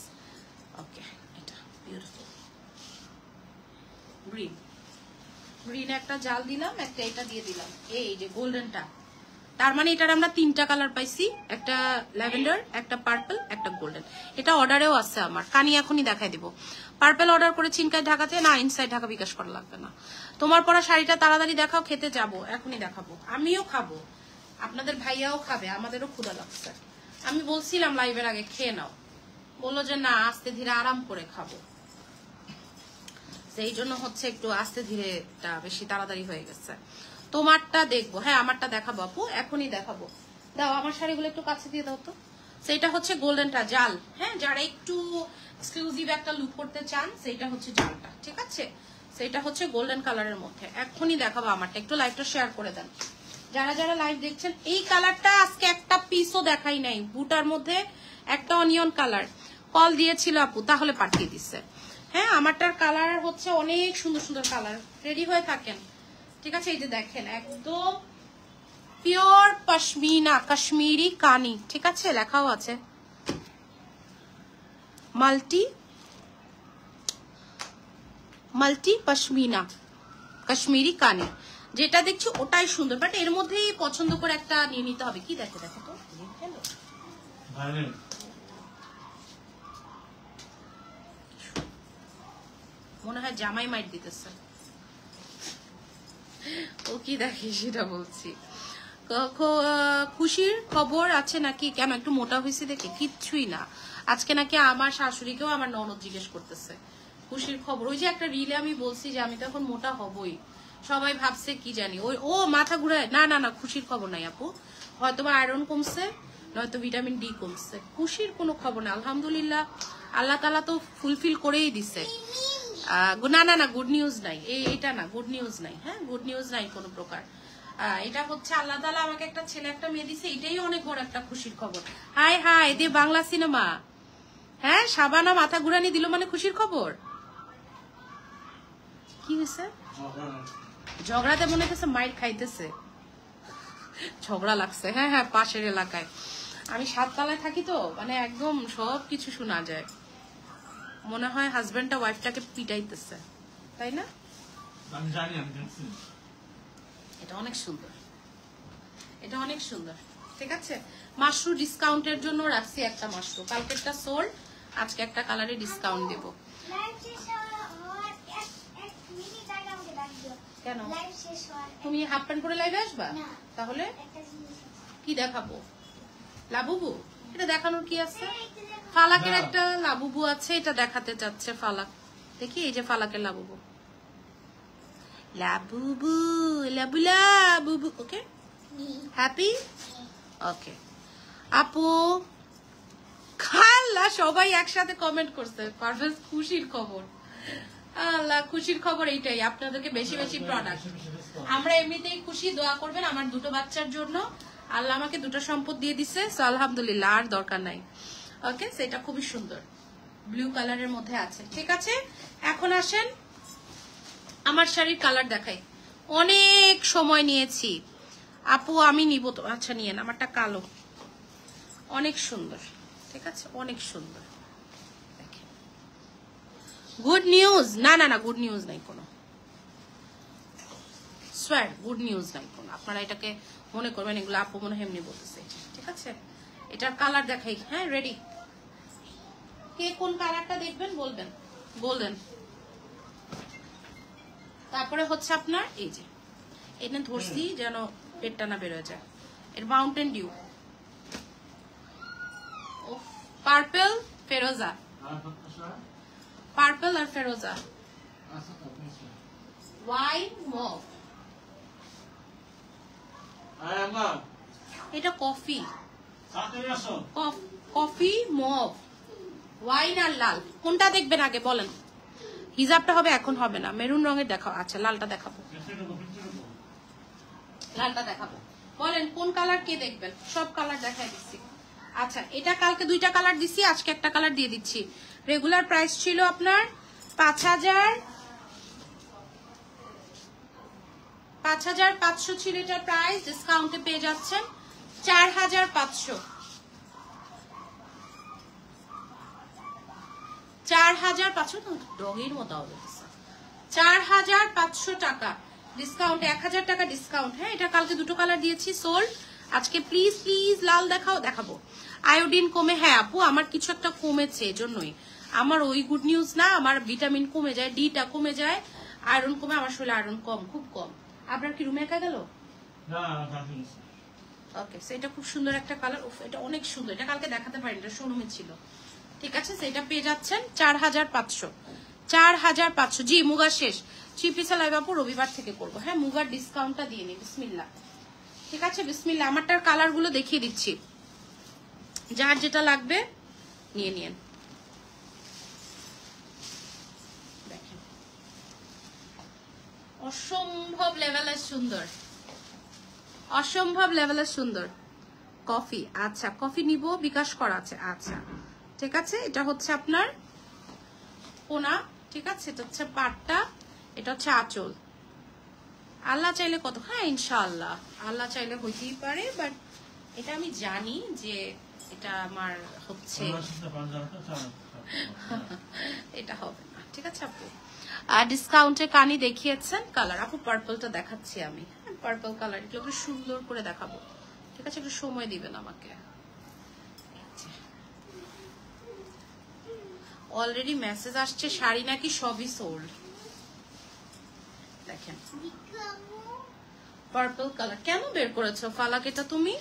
ওকে এটা বিউটিফুল গ্রিন, গ্রিনে একটা জাল দিলাম, একটা এটা দিয়ে দিলাম। এই যে গোল্ডেনটা, তার মানে এটার আমরা 3টা কালার পাইছি, একটা ল্যাভেন্ডার, একটা পার্পল, একটা গোল্ডেন। এটা অর্ডারেও আছে আমার, কানি এখনই দেখাই দিব। পার্পল অর্ডার করে চিনকায় ঢাকাতে না, ইনসাইড ঢাকা বিকাশ করা লাগবে না। তোমার পরা শাড়িটা তাড়াতাড়ি দেখাও, খেতে যাবো, এখনই দেখাবো। আমিও খাবো, আপনাদের ভাইয়াও খাবে, আমাদেরও ক্ষুধা লাগছে। আমি বলছিলাম লাইভের আগে খেয়ে নাও, বললো যে না আস্তে ধীরে আরাম করে খাবো, সেই জন্য হচ্ছে একটু আস্তে ধীরে বেশি তাড়াতাড়ি হয়ে গেছে। তোমারটা দেখবো, হ্যাঁ আমারটা দেখাবো আপু, এখনই দেখাবো। দাও আমার শাড়িগুলো একটু কাছে দিয়ে দাও তো। সেইটা হচ্ছে গোল্ডেনটা জাল, হ্যাঁ যারা একটু এক্সক্লুসিভ একটা লুক করতে চান সেইটা হচ্ছে জালটা। ঠিক আছে সেইটা হচ্ছে গোল্ডেন কালারের মধ্যে, এখনই দেখাবো আমারটা। একটু লাইভটা শেয়ার করে দেন যারা যারা লাইভ দেখছেন। এই কালারটা আজকে একটা পিসও দেখাই নাই, বুটার মধ্যে একটা অনিয়ন কালার। কল দিয়েছিল আপু, তাহলে পাঠিয়ে দিচ্ছে। হ্যাঁ আমারটার কালার হচ্ছে অনেক সুন্দর সুন্দর কালার, রেডি হয়ে থাকেন। ঠিক আছে এই যে দেখেন একদম পিওর পশমিনা, কাশ্মীরি কানি। ঠিক আছে লেখাও আছে মাল্টি পশমিনা কাশ্মীরি কানি। যেটা দেখছি ওটাই সুন্দর, বাট এর মধ্যেই পছন্দ করে একটা নিয়ে নিতে হবে। কি দেখো দেখো তো, মনে হয় জামাই মাইট দিতেছে। ও কি দেখে সেটা বলছি। খুশির খবর আছে নাকি? কেন একটু মোটা হয়েছে দেখে? কিচ্ছুই না, আজকে নাকি আমার শাশুড়িকেও আমার ননদ জিজ্ঞেস করতেছে খুশির খবর। ওই যে একটা রিলে আমি বলছি যে আমি তো এখন মোটা হবই, সবাই ভাবছে কি জানি ওই ও মাথা ঘুরায়। না না না খুশির খবর নাই আপু, হয়তো বা আয়রন কমছে, নয়তো ভিটামিন ডি কমছে। খুশির কোনো খবর নাই আলহামদুলিল্লাহ, আল্লাহ তাআলা তো ফুলফিল করেই দিছে। না না না গুড নিউজ নাই, এইটা না গুড নিউজ নাই। হ্যাঁ গুড নিউজ নাই কোনো প্রকার। এটা হচ্ছে আল্লাহ তাআলা আমাকে একটা ছেলে একটা মেয়ে দিছে, এটাই অনেক বড় একটা খুশির খবর। হাই হাই দে বাংলা সিনেমা। হ্যাঁ শাবানা মাথা ঘুরানি দিল মানে খুশির খবর? কি হয়েছে? ঝগড়াতে মনে হচ্ছে মাইর খাইতেছে। ঝগড়া লাগছে। হ্যাঁ হ্যাঁ, পাশের এলাকায়। আমি 7 তলায় থাকি তো, মানে একদম সব কিছু শোনা যায়। মনে হয় হাজবেন্ডটা ওয়াইফটাকে পিটাইতেছে, তাই না? আমি জানি, আমি দেখছি। এটা অনেক সুন্দর, এটা অনেক সুন্দর। ঠিক আছে, মাশরু ডিসকাউন্টের জন্য রাখছি একটা মাশরু। কালকেরটা সোল্ড, আজকে একটা কালারে ডিসকাউন্ট দেব। কেন তুমি হাফ প্যান্ট পরে লাইভে আসবা? তাহলে কি দেখাবো? লাবুবু? এটা দেখানোর কি আছে? ফালাকের একটা লাবুবু আছে, এটা দেখাতে চাচ্ছে ফালাক। দেখি, এই যে ফালাকের লাবুবু। Labubu, Labu Labubu. ওকে, হ্যাপি? ওকে আপু। খাল্লা সবাই একসাথে কমেন্ট করছে, পারভেজ খুশির খবর। আল্লাহ, খুশির খবর এইটাই, আপনাদেরকে বেশি বেশি প্রোডাক্ট। আমরা এমনিতেই খুশি, দোয়া করবেন আমার 2টো বাচ্চার জন্য। আল্লাহ আমাকে 2টো সম্পদ দিয়ে দিছে, সো আলহামদুলিল্লাহ, আর দরকার নাই। ওকে, সেটা খুবই সুন্দর, ব্লু কালারের মধ্যে আছে। ঠিক আছে, এখন আসেন আমার শাড়ির কালার দেখাই। অনেক সময় নিয়েছি আপু, আমি নিব তো। আচ্ছা নিয়েন, আমারটা কালো, অনেক সুন্দর। ঠিক আছে, অনেক সুন্দর। Good news? না না না, গুড নিউজ নাই কোনো, সোয়ার গুড নিউজ নাই কোনো। আপনারা এটাকে মনে করবেন এগুলো আপু মনে হয় এমনি বলতেছে। ঠিক আছে, এটার কালার দেখাই। হ্যাঁ, রেডি? কে কোন কালারটা দেখবেন বলবেন, বলবেন। তারপরে হচ্ছে আপনার এই যে, এটা ধরছি যেন পেটটা না বেরোয় যায়, এর মাউন্টেন ডিউ, পার্পল ফেরোজা, পার্পল আর ফেরোজা, ওয়াইন মভ। এটা কফি, কফি মভ, ওয়াইন আর লাল। কোনটা দেখবেন আগে বলেন? হিজাবটা হবে, এখন হবে না। মেরুন রঙের দেখাও। আচ্ছা, লালটা দেখাবো, লালটা দেখাবো। বলেন কোন কালার কে দেখবেন? সব কালার দেখাই দিচ্ছি। আচ্ছা, এটা কালকে 2টা কালার দিছি, আজকে একটা কালার দিয়ে দিচ্ছি। রেগুলার প্রাইস ছিল আপনার 5500 ছিল এটার প্রাইস, ডিসকাউন্টে পেয়ে যাচ্ছেন 4500। 4500 ডগের মতো হবে, 4500 টাকা ডিসকাউন্ট, 1000 টাকা ডিসকাউন্ট। হ্যাঁ, এটা কালকে 2টো কালার দিয়েছি, সোল্ড। আজকে প্লিজ প্লিজ লাল দেখাও, দেখাবো। আয়োডিন কমে? হ্যাঁ আপু, আমার কিছু একটা কমেছে, এজন্যই। আমার ওই গুড নিউজ না, আমার ভিটামিন কমে যায়, ডিটা কমে যায়, আয়রন কমে, আমার শরীরে আয়রন কম, খুব কম। আপনার কি রুমে একা গেল? ওকে, সেটা খুব সুন্দর একটা কালার। এটা অনেক সুন্দর, এটা কালকে দেখাতে পারিনি, এটা শোরুমে ছিল। ঠিক আছে, সেটা পেয়ে যাচ্ছেন 4500। 4500। জি, মুগা শেষ। 3 পিসের লাইভ আপু রবিবার থেকে করবো। হ্যাঁ, মুগার ডিসকাউন্টটা দিয়ে নি। বিসমিল্লাহ। ঠিক আছে, বিসমিল্লাহ। আমারটার কালার গুলো দেখিয়ে দিচ্ছি, যার যেটা লাগবে নিয়ে নিন। দেখেন, অসম্ভব লেভেলের সুন্দর, অসম্ভব লেভেলের সুন্দর। কফি? আচ্ছা, কফি নিব, বিকাশ করা আছে। আচ্ছা ঠিক আছে, এটা হচ্ছে আপনার কোনা। ঠিক আছে, এটা হচ্ছে পাটটা, এটা হচ্ছে আঁচল। আল্লাহ চাইলে কত, হ্যাঁ ইনশাআল্লাহ আল্লাহ চাইলে হইতেই পারে, বাট এটা আমি জানি যে এটা আমার হচ্ছে, এটা হবে না। ঠিক আছে আপু, আর ডিসকাউন্টে কানি দেখিয়েছেন কালার। আপু পার্পলটা দেখাচ্ছি আমি, পার্পল কালার, এগুলো সুন্দর করে দেখাবো। ঠিক আছে, একটু সময় দিবেন আমাকে। অলরেডি মেসেজ আসছে শাড়ি নাকি সবই সোল্ড। দেখেন, পার্পল কালার কেন বের করেছো ফালাক? এটা তুমি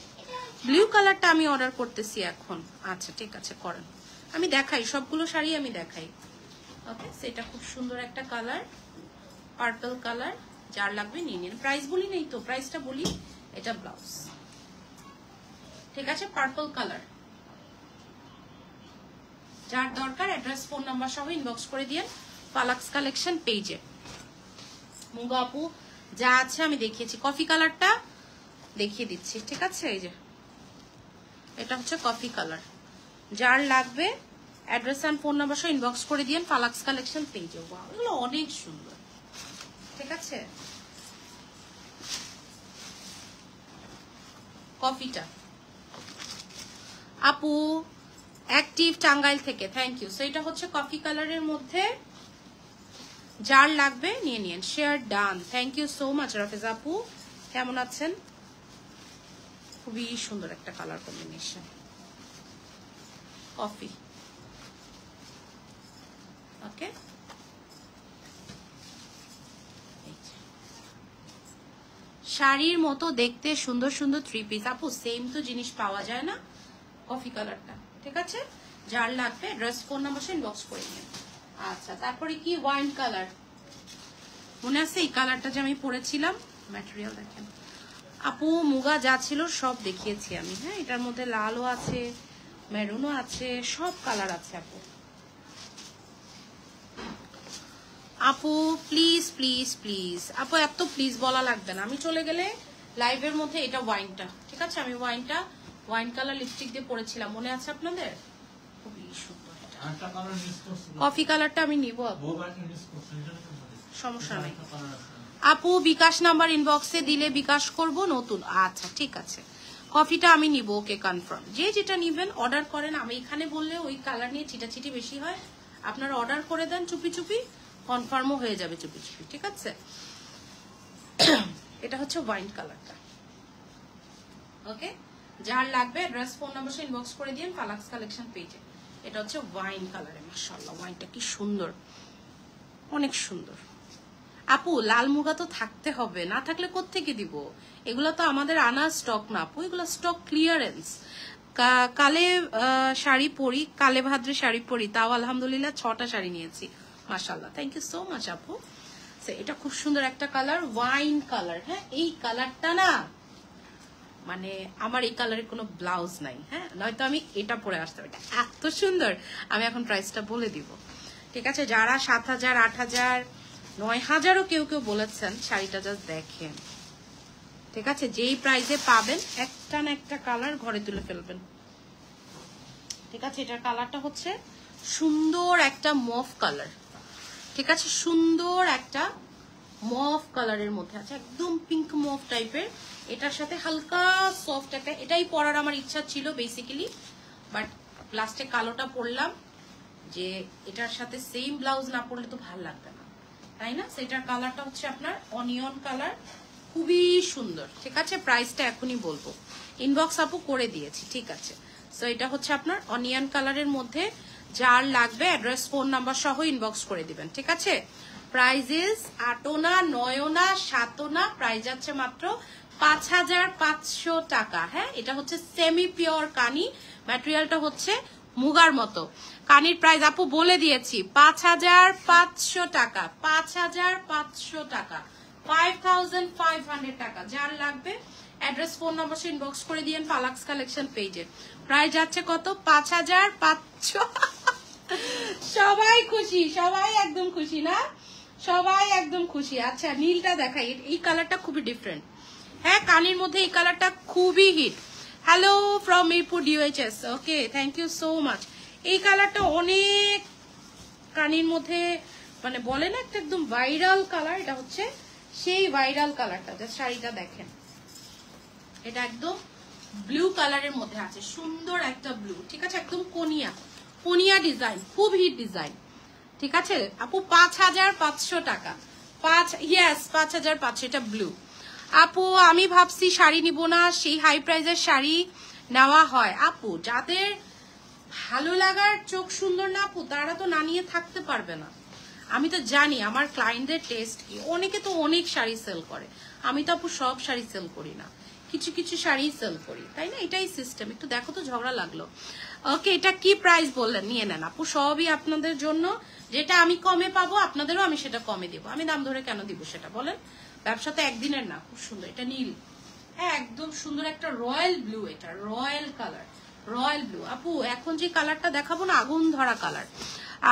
ব্লু কালারটা আমি অর্ডার করতেছি এখন। আচ্ছা ঠিক আছে, করেন, আমি দেখাই, সবগুলো শাড়ি আমি দেখাই। ওকে, সেটা খুব সুন্দর একটা কালার, পার্পল কালার। যার লাগবে নিয়ে নিন। প্রাইস বলি নেই তো, প্রাইসটা বলি। এটা ব্লাউজ। ঠিক আছে, পার্পল কালার। যার দরকার অ্যাড্রেস ফোন নাম্বার সহ ইনবক্স করে দিয়েন ফালাক্স কালেকশন পেজে। মুগা আপু যা আছে আমি দেখিয়েছি। কফি কালারটা দেখিয়ে দিচ্ছি। ঠিক আছে, এই যে এটা হচ্ছে কফি কালার। যার লাগবে অ্যাড্রেস এন্ড ফোন নাম্বার সহ ইনবক্স করে দিয়েন ফালাক্স কালেকশন পেজে। ওয়াও, এগুলো অনেক সুন্দর। ঠিক আছে, কফিটা আপু অ্যাক্টিভ টাঙ্গাইল থেকে, থ্যাংক ইউ। সো এটা হচ্ছে কফি কালারের মধ্যে, যার লাগবে নিয়ে নিন। Share done, thank you so much Rafez আপু, কেমন আছেন? খুবই সুন্দর একটা কালার কম্বিনেশন, কফি। ওকে, শাড়ির মতো দেখতে সুন্দর সুন্দর 3 পিস আপু, সেম তো জিনিস পাওয়া যায় না, কফি কালারটা, ঠিক আছে? যার লাগবে ড্রেস ফোন নাম্বার ইনবক্স করে নিন। আচ্ছা, তারপরে কি ওয়াইন কালার, মনে আছে এই কালারটা যে আমি পরেছিলাম? ম্যাটেরিয়াল দেখেন আপু, মুগা যা ছিল সব দেখিয়েছি আমি। হ্যাঁ, এটার মধ্যে লালও আছে, মেরুনও আছে, সব কালার আছে আপু। আপু প্লিজ প্লিজ প্লিজ আপু, এত প্লিজ বলা লাগবে না, আমি চলে গেলে লাইভের মধ্যে। এটা ওয়াইনটা, ঠিক আছে? আমি ওয়াইন কালার লিপস্টিক দিয়ে পরেছিলাম, মনে আছে আপনাদের? খুবই সুন্দর। কফি কালারটা আমি নিব আপু, সমস্যা নাই আপু। বিকাশ নাম্বার ইনবক্সে দিলে বিকাশ করব নতুন। আচ্ছা ঠিক আছে, কফিটা আমি নিব। ওকে, কনফার্ম। যে যেটা নিবেন অর্ডার করেন, আমি এখানে বললে ওই কালার নিয়ে ছিটাছিটি বেশি হয়, আপনারা অর্ডার করে দেন চুপি চুপি, কনফার্মও হয়ে যাবে চুপি চুপি, ঠিক আছে? এটা হচ্ছে ওয়াইন কালারটা। ওকে, যার লাগবে ড্রেস ফোন নাম্বার ইনবক্স করে দিন ফালাক্স কালেকশন পেজে। এটা হচ্ছে ওয়াইন কালারে, মাশাআল্লাহ ওয়াইনটা কি সুন্দর, অনেক সুন্দর। আপু লাল মুগা তো থাকতে হবে, না থাকলে কোত্থেকে দিব? এগুলো তো আমাদের আনা স্টক না আপু, এগুলো স্টক ক্লিয়ারেন্স। কালে শাড়ি পরি, কালে ভাদ্রে শাড়ি পরি, তাও আলহামদুলিল্লাহ 6টা শাড়ি নিয়েছি, মাশাআল্লাহ, থ্যাংক ইউ সো মাচ আপু। এটা খুব সুন্দর একটা কালার, ওয়াইন কালার। হ্যাঁ, এই কালারটা না, মানে আমার এই কালারের কোনো ব্লাউজ নাই। হ্যাঁ, নয়তো আমি এটা পরে আসতাম, এটা এত সুন্দর। আমি এখন প্রাইসটা বলে দিব, ঠিক আছে? যারা 7,000, 8,000, 9,000ও কেউ কেউ বলেছেন, শাড়িটা জাস্ট দেখেন, ঠিক আছে? যেই প্রাইসে পাবেন একটা না একটা কালার ঘরে তুলে ফেলবেন, ঠিক আছে? এটার কালারটা হচ্ছে সুন্দর একটা মফ কালার, ঠিক আছে? সুন্দর একটা মফ কালারের মধ্যে আছে, একদম পিঙ্ক মফ টাইপের। এটার সাথে হালকা সফট একটা, এটাই পরার আমার ইচ্ছা ছিল বেসিক্যালি, বাট লাস্টে কালোটা পরলাম, যে এটার সাথে সেম ব্লাউজ না পরলে তো ভালো লাগবে না, তাই না? সেটার কালারটা হচ্ছে আপনার অনিয়ন কালার, খুবই সুন্দর, ঠিক আছে? প্রাইসটা এখনই বলবো, ইনবক্স আপু করে দিয়েছি, ঠিক আছে? সো এটা হচ্ছে আপনার অনিয়ন কালারের মধ্যে, যার লাগবে অ্যাড্রেস ফোন নাম্বার সহ ইনবক্স করে দিবেন, ঠিক আছে? প্রাইজেস 8 না 9 না 7 না, প্রাইস যাচ্ছে মাত্র 5,500 টাকা। হ্যাঁ, এটা হচ্ছে সেমি পিওর কানি, ম্যাটেরিয়ালটা হচ্ছে মুগার মতো। কানির প্রাইস আপু বলে দিয়েছি 5,500 টাকা, 5,500 টাকা, 5,500 টাকা। যার লাগবে অ্যাড্রেস ফোন নাম্বার ইনবক্স করে দিয়েন ফালাক্স কালেকশন পেজে। প্রাইস যাচ্ছে কত? 5,500। সবাই খুশি, সবাই একদম খুশি না? সবাই একদম খুশি। আচ্ছা, নীলটা দেখাই, এই কালারটা খুবই ডিফারেন্ট। হ্যাঁ, কানির মধ্যে এই কালারটা খুবই hit. Hello from Mirpur DOHS, okay, thank you so much. এই কালারটা অনেক কানির মধ্যে, মানে বলে না একটা একদম ভাইরাল কালার, এটা হচ্ছে সেই ভাইরাল কালারটা। জাস্ট শাড়িটা দেখেন, এটা একদম ব্লু কালারের মধ্যে আছে, সুন্দর একটা ব্লু, ঠিক আছে? একদম কোনিয়া ডিজাইন, খুব হিট ডিজাইন, ঠিক আছে আপু? 5,500 টাকা, 5,500, এটা ব্লু। আপু আমি ভাবছি শাড়ি নিব না, সেই হাই প্রাইজের শাড়ি নেওয়া হয়। আপু যাদের ভালো লাগার চোখ সুন্দর না আপু, তারা তো না নিয়ে থাকতে পারবে না। আমি তো জানি আমার ক্লায়েন্টদের টেস্ট কি, অনেকে তো অনেক শাড়ি সেল করে, আমি তো আপু সব শাড়ি সেল করি না, কিছু কিছু শাড়ি সেল করি, তাই না? এটাই সিস্টেম। একটু দেখো তো, ঝগড়া লাগলো। ওকে, এটা কি প্রাইস বললেন? নিয়ে নেন আপু, সবই আপনাদের জন্য। যেটা আমি কমে পাবো আপনাদেরও আমি সেটা কমে দিব। আমি দাম ধরে কেন দিব সেটা বলেন? ব্যবসা তো একদিনের না। খুব সুন্দর, এটা নীল, হ্যাঁ একদম সুন্দর একটা রয়্যাল ব্লু, এটা রয়্যাল কালার, রয়্যাল ব্লু। আপু এখন যে কালারটা দেখাবো না, আগুন ধরা কালার,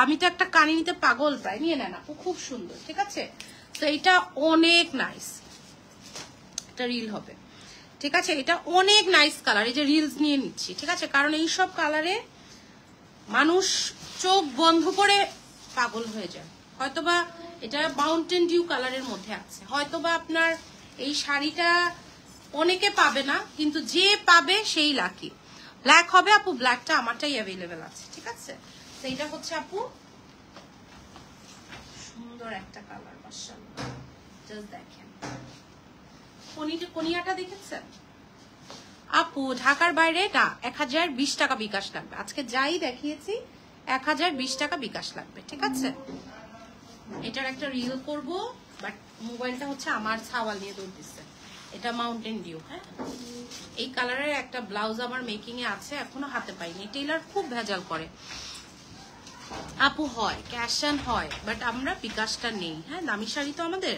আমি তো একটা কানি নিতে পাগল প্রায়। নিয়ে নেন আপু, খুব সুন্দর, ঠিক আছে? তো এটা অনেক নাইস, এটা রিল হবে, ঠিক আছে? এটা অনেক নাইস কালার, এই যে রিলস নিয়ে নিচ্ছি, ঠিক আছে? কারণ এই সব কালারে মানুষ চোখ বন্ধ করে পাগল হয়ে যায়। হয়তোবা এটা মাউন্টেন ডিউ কালারের মধ্যে আছে, হয়তোবা আপনার এই শাড়িটা অনেকে পাবে না, কিন্তু যে পাবে সেই লাকি। ব্ল্যাক হবে আপু, ব্ল্যাকটা আমারটাই অ্যাভেলেবেল আছে, ঠিক আছে? তো এটা হচ্ছে আপু সুন্দর একটা কালার, মাশাআল্লাহ, জাস্ট দেখেন। কোনিয়াটা দেখেছেন আপু? ঢাকার বাইরে না, 1020 টাকা বিকাশ লাগবে। আজকে যাই দেখিয়েছি 1020 টাকা বিকাশ লাগবে, ঠিক আছে? এটার একটা রিল করব, বাট মোবাইলটা হচ্ছে আমার ছাওয়াল নিয়ে দৌড় দিচ্ছে। এটা মাউন্টেন ডিউ। হ্যাঁ, এই কালারের একটা ব্লাউজ আমার মেকিং এ আছে, এখনো হাতে পাইনি। টেইলার খুব ভেজাল করে আপু, হয় ক্যাশ অন হয়, বাট আমরা বিকাশটা নেই। হ্যাঁ, দামি শাড়ি তো আমাদের,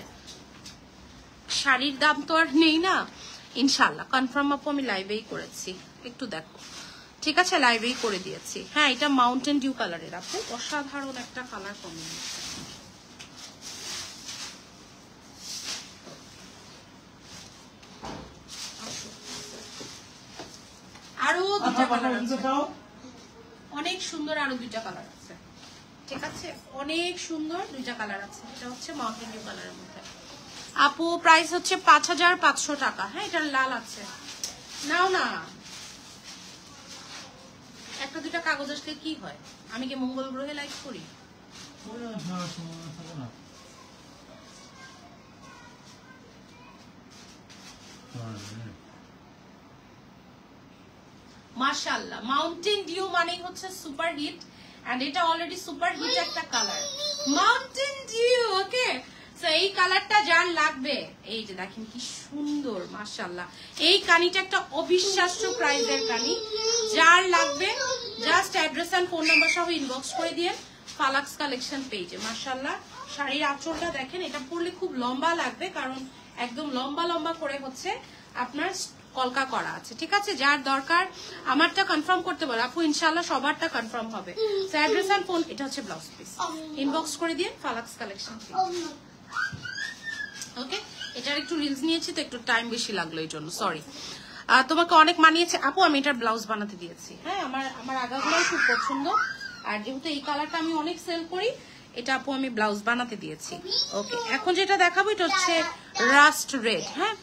শাড়ির দাম তো আর নেই না। ইনশাল্লাহ কনফার্ম আপু, আমি লাইভেই করেছি, একটু দেখো, ঠিক আছে? লাইভেই করে দিয়েছি। হ্যাঁ, এটা মাউন্টেন ডিউ কালারের আপু, অসাধারণ একটা কালার কম্বিনেশন। আরো দুটো কালার আছে, অনেক সুন্দর, আরো দুইটা কালার আছে, ঠিক আছে? অনেক সুন্দর দুইটা কালার আছে। এটা হচ্ছে মাউন্টেন ডিউ কালারের মধ্যে আপু, প্রাইস হচ্ছে 5500 টাকা। হ্যাঁ, এটার লাল আছে, নাও না। একটা দুইটা কাগজ আসলে কি হয়? আমি কি মঙ্গল গ্রহে লাইভ করি? মাশাআল্লাহ, মাউন্টেন ডিউ মানেই হচ্ছে সুপার হিট, এন্ড এটা অলরেডি সুপার হিট একটা কালার, মাউন্টেন ডিউ। ওকে, সো এই কালারটা যার লাগবে, এই যে দেখেন কি সুন্দর, মাশাআল্লাহ। এই কানিটা একটা অবিশ্বাস্য প্রাইজের কানি। যার লাগবে just address and phone number সহ ইনবক্স করে দিয়ে ফালাক্স কালেকশন পেজে। মাশাআল্লাহ, শাড়ির আঁচলটা দেখেন, এটা পরলে খুব লম্বা লাগবে, কারণ একদম লম্বা লম্বা করে হচ্ছে আপনার কলকা করা আছে, ঠিক আছে? যার দরকার আমারটা কনফার্ম করতে বলো আপু, ইনশাআল্লাহ সবারটা কনফার্ম হবে। সো অ্যাড্রেস এন্ড ফোন, এটা হচ্ছে ব্লাউজ পিস, ইনবক্স করে দিয়ে ফালাক্স কালেকশন পেজ। ওকে, এটার একটু রিলস নিয়েছি তো একটু টাইম বেশি লাগলো, এই জন্য সরি। তোমাকে অনেক মানিয়েছে আপু, আমি এটার ব্লাউজ বানাতে দিয়েছি। হ্যাঁ, আমার আগাগুলোই খুব পছন্দ, আর যেহেতু এই কালারটা আমি অনেক সেল করি, এটা আপু আমি ব্লাউজ বানাতে দিয়েছি। ওকে, এখন যেটা দেখাবো এটা হচ্ছে রাস্ট রেড। হ্যাঁ,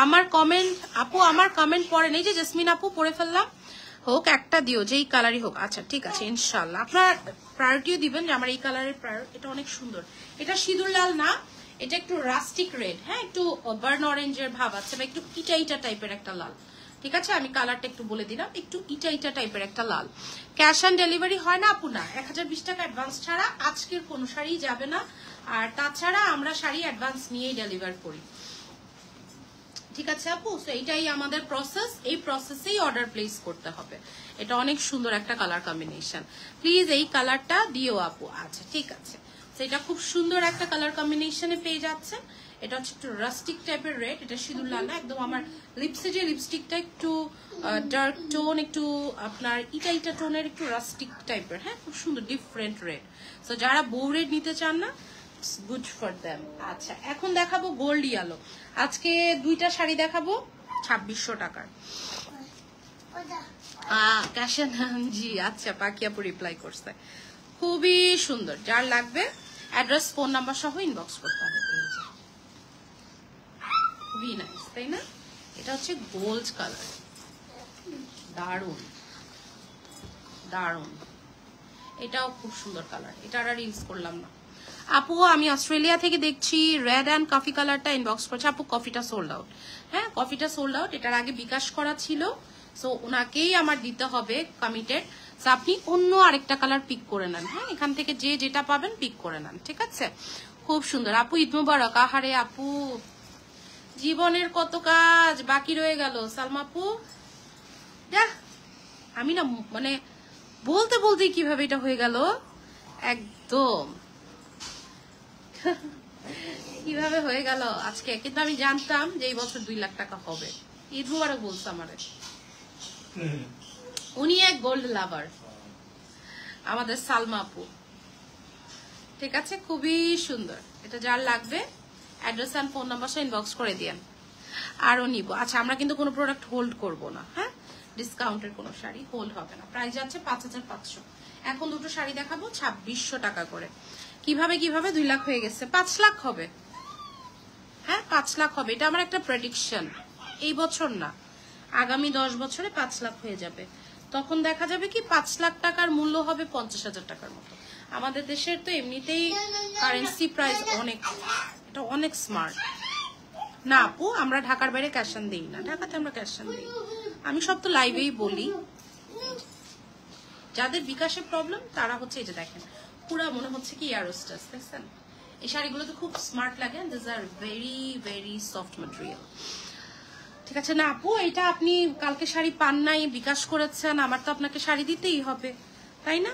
আমার কমেন্ট আপু, আমার কমেন্ট পড়ে নেই যে জেসমিন আপু পড়ে ফেললাম, হোক একটা দিও, যেই কালারই হোক। আচ্ছা ঠিক আছে, ইনশাল্লাহ আপনার প্রায়োরিটিও দিবেন যে আমার এই কালারের এটা অনেক সুন্দর। এটা সিঁদুর লাল না, এটা একটু রাস্টিক রেড। হ্যাঁ, একটু বার্ন অরেঞ্জের ভাব আছে, বা একটু ইটা ইটা টাইপের একটা লাল, ঠিক আছে? আমি কালারটা একটু বলে দিলাম, একটু ইটা ইটা টাইপের একটা লাল। ক্যাশ অন ডেলিভারি হয় না আপু, না। 1020 টাকা অ্যাডভান্স ছাড়া আজকের কোনো শাড়ি যাবে না, আর তাছাড়া আমরা শাড়ি অ্যাডভান্স নিয়েই ডেলিভার করি, ঠিক আছে আপু? তো এইটাই আমাদের প্রসেস, এই প্রসেসেই অর্ডার প্লেস করতে হবে। এটা অনেক সুন্দর একটা কালার কম্বিনেশন, প্লিজ এই কালারটা দিও আপু। আচ্ছা ঠিক আছে, সেটা খুব সুন্দর একটা কালার কম্বিনেশনে পেয়ে যাচ্ছেন। এটা হচ্ছে একটু রাস্টিক টাইপের রেড, এটা সিঁদুর লাল না, একদম আমার লিপসে যে লিপস্টিকটা একটু ডার্ক টোন, একটু আপনার ইটা ইটা টোনের, একটু রাস্টিক টাইপের। হ্যাঁ, খুব সুন্দর ডিফারেন্ট রেড। সো যারা বউ রেড নিতে চান না, গুড ফর দেম। আচ্ছা, এখন দেখাবো গোল্ড ইয়েলো। আজকে দুইটা শাড়ি দেখাবো 2600 টাকার। জি আচ্ছা, পাখি আপু রিপ্লাই করছে, খুবই সুন্দর। যার লাগবে অ্যাড্রেস ফোন নাম্বার সহ ইনবক্স করতে হবে। খুবই নাইস, তাই না? এটা হচ্ছে গোল্ড কালার, দারুন দারুন, এটাও খুব সুন্দর কালার। এটা আর রিলস করলাম না আপু, আমি অস্ট্রেলিয়া থেকে দেখছি। রেড অ্যান্ড কফি কালারটা ইনবক্স করছে আপু, কফিটা সোল্ড আউট। হ্যাঁ, কফিটা সোল্ড আউট, এটার আগে বিকাশ করা ছিল, সো ওনাকেই আমার দিতে হবে কমিটেড। সো আপনি অন্য আরেকটা কালার পিক করে নেন। হ্যাঁ, এখান থেকে যে যেটা পাবেন পিক করে নেন, ঠিক আছে? খুব সুন্দর আপু, ঈদ মুবারক। আহারে আপু, জীবনের কত কাজ বাকি রয়ে গেল। সালমা আপু, যা আমি না মানে বলতে বলতে কিভাবে এটা হয়ে গেল একদম কিভাবে হয়ে গেল আজকে। কিন্তু আমি জানতাম যে এই বছর 2 লাখ টাকা হবে। ঈদ মুবারক বলছে আমারে, উনি এক গোল্ড লাভার আমাদের সালমা আপু, ঠিক আছে? খুবই সুন্দর। এটা যার লাগবে অ্যাড্রেস এন্ড ফোন নাম্বার সহ ইনবক্স করে দিয়েন, আরো নিব। আচ্ছা, আমরা কিন্তু কোনো প্রোডাক্ট হোল্ড করব না। হ্যাঁ, ডিসকাউন্টের কোনো শাড়ি হোল্ড হবে না। প্রাইস আছে 5500। এখন দুটো শাড়ি দেখাবো 2600 টাকা করে। কিভাবে 2 লাখ হয়ে গেছে? 5 লাখ হবে। হ্যাঁ, 5 লাখ হবে, এটা আমার একটা প্রেডিকশন। এই বছর না, আগামী 10 বছরে 5 লাখ হয়ে যাবে। তখন দেখা যাবে কি 5 লাখ টাকার মূল্য হবে 50,000 টাকার মতো। আমাদের দেশের তো এমনিতেই কারেন্সি প্রাইস অনেক, এটা অনেক স্মার্ট না আপু। আমরা ঢাকার বাইরে ক্যাশ অন দিই না, ঢাকাতে আমরা ক্যাশ অন দিই। আমি সব তো লাইভেই বলি। যাদের বিকাশে প্রবলেম তারা হচ্ছে, এই যে দেখেন পুরা মনে হচ্ছে কি এয়ারোস্টাস, দেখছেন? এই শাড়িগুলো তো খুব স্মার্ট লাগে, this are very very soft material. ঠিক আছে না আপু, এটা আপনি কালকে শাড়ি পান নাই, বিকাশ করেছেন, আমার তো আপনাকে শাড়ি দিতেই হবে, তাই না?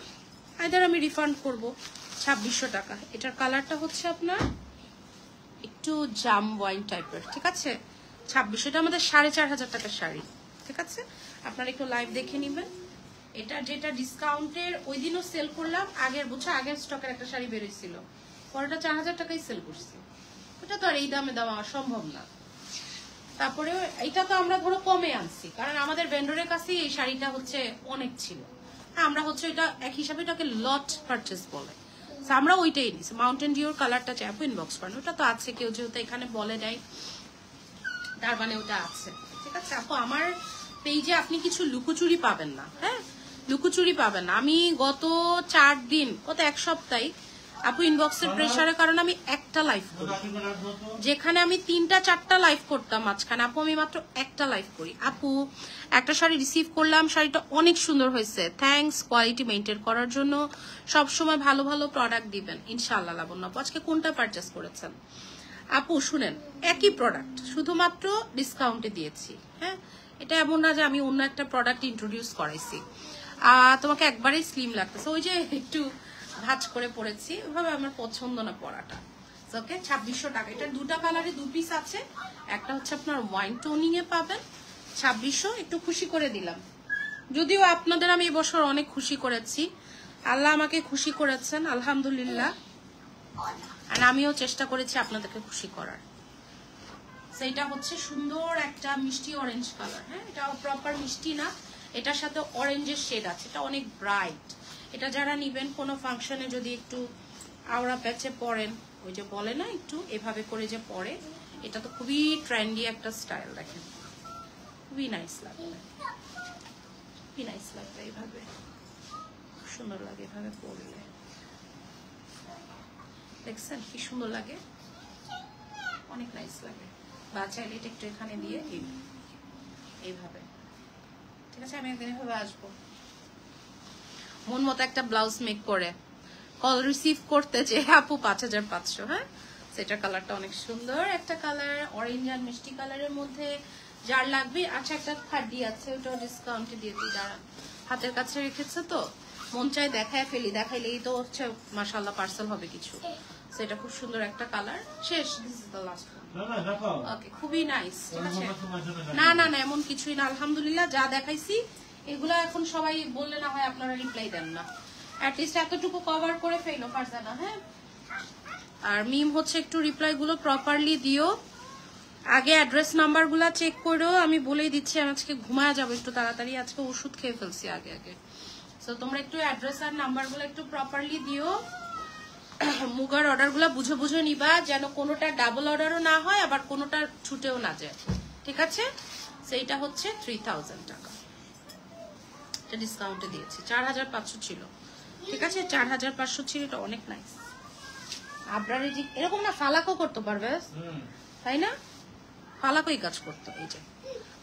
আইদার আমি রিফান্ড করব 2600 টাকা। এটার কালারটা হচ্ছে আপনার একটু জাম ওয়াইন টাইপের, ঠিক আছে? 2600, এটা আমাদের 4500 টাকার শাড়ি, ঠিক আছে? আপনারা একটু লাইভ দেখে নেবেন। এটা যেটা ডিসকাউন্টের ওই দিনও সেল করলাম, আগের বছর আগের স্টকের একটা শাড়ি বেরোইছিল, পরেটা 4000 টাকায় সেল করছি। ওটা তো আর এই দামে দেওয়া সম্ভব না। তারপরে এটা তো আমরা ধরো কমে আনছি, কারণ আমাদের ভেন্ডরের কাছে এই শাড়িটা হচ্ছে অনেক ছিল। আমরা হচ্ছে এটা এক হিসাবে এটাকে লট পারচেস বলে, আমরা ওইটাই নিছি। মাউন্টেন ডিউর কালারটা চাই আপু ইনবক্স করেন, ওটা তো আছে, কেউ যেহেতু এখানে বলে দেয় তার মানে ওটা আছে, ঠিক আছে আপু? আমার পেজে আপনি কিছু লুকোচুরি পাবেন না, হ্যাঁ, লুকোচুরি পাবেন না। আমি গত 4 দিন, গত 1 সপ্তাহে আপু ইনবক্সের প্রেসারের কারণে আমি একটা লাইভ করি, যেখানে আমি 3টা-4টা লাইভ করতাম মাঝখানে, আপু আমি মাত্র একটা লাইভ করি। আপু একটা শাড়ি রিসিভ করলাম, শাড়িটা অনেক সুন্দর হয়েছে, থ্যাঙ্কস কোয়ালিটি মেনটেন করার জন্য। সব সময় ভালো ভালো প্রোডাক্ট দিবেন ইনশাআল্লাহ। লাবণ্য আপু আজকে কোনটা পারচেস করেছেন? আপু শুনেন, একই প্রোডাক্ট, শুধুমাত্র ডিসকাউন্টে দিয়েছি, হ্যাঁ, এটা এমন না যে আমি অন্য একটা প্রোডাক্ট ইন্ট্রোডিউস করাইছি। তোমাকে একবারেই স্লিম লাগতেছে, ওই যে একটু ভাঁজ করে পরেছি, ওইভাবে আমার পছন্দ না পরাটা। ওকে, 2600 টাকা। এটার 2টা কালারে 2 পিস আছে, একটা হচ্ছে আপনার ওয়াইন টোনিং এ পাবেন 2600, একটু খুশি করে দিলাম। যদিও আপনাদের আমি এবছর অনেক খুশি করেছি, আল্লাহ আমাকে খুশি করেছেন আলহামদুলিল্লাহ, আর আমিও চেষ্টা করেছি আপনাদেরকে খুশি করার। সেইটা হচ্ছে সুন্দর একটা মিষ্টি অরেঞ্জ কালার, হ্যাঁ, এটা প্রপার মিষ্টি না, এটার সাথে অরেঞ্জের শেড আছে, এটা অনেক ব্রাইট। এটা যারা নিবেন কোনো ফাংশনে যদি একটু আওড়া প্যাচে পরেন, ওই যে বলে না একটু এভাবে করে যে পরে, এটা তো খুবই ট্রেন্ডি একটা স্টাইল, দেখেন খুবই নাইস লাগবে, খুবই নাইস লাগবে, এইভাবে খুব সুন্দর লাগে এভাবে পরলে, দেখছেন কি সুন্দর লাগে, অনেক নাইস লাগে। বা চাইলে এটা একটু এখানে দিয়ে এইভাবে, ঠিক আছে? আমি একদিন এভাবে আসবো মন মতো একটা ব্লাউজ মেক করে, কল রিসিভ করতে যে আপু 5500, হ্যাঁ, সেটার কালারটা অনেক সুন্দর একটা কালার, অরেঞ্জ আর মিষ্টি কালারের মধ্যে। যার লাগবে, আচ্ছা একটা খাড্ডি আছে, ওটাও ডিসকাউন্টে দিয়ে দিই, দাঁড়া, হাতের কাছে রেখেছে তো মন চাই দেখায় ফেলি, দেখাইলেই তো হচ্ছে মাশাআল্লাহ পার্সেল হবে কিছু। সেটা খুব সুন্দর একটা কালার, শেষ, this is the last one. Okay, খুবই নাইস, ঠিক আছে? না না না, এমন কিছুই না, আলহামদুলিল্লাহ যা দেখাইছি এগুলো এখন সবাই বললে না হয় আপনারা রিপ্লাই দেন না, অ্যাটলিস্ট এতটুকু কভার করে ফেলো ফারজানা, হ্যাঁ। আর মিম হচ্ছে একটু রিপ্লাই গুলো প্রপারলি দিও, আগে অ্যাড্রেস নাম্বার গুলা চেক করো। আমি বলেই দিচ্ছি আমি আজকে ঘুমায় যাবো একটু তাড়াতাড়ি, আজকে ওষুধ খেয়ে ফেলছি আগে আগে। তো তোমরা একটু অ্যাড্রেস আর নাম্বার গুলো একটু প্রপারলি দিও। মুগার অর্ডার গুলা বুঝে বুঝে নিবা, যেন কোনোটা ডাবল অর্ডারও না হয়, আবার কোনোটা ছুটেও না যায়, ঠিক আছে? সেইটা হচ্ছে 3000 টাকা, এটা ডিসকাউন্টে দিয়েছি, 4500 ছিল, ঠিক আছে? 4500 ছিল, এটা অনেক নাইস। আবরারে জি এরকম না ফালাকও করতে পারবে, তাই না? ফালাকই কাজ করতো। এই যে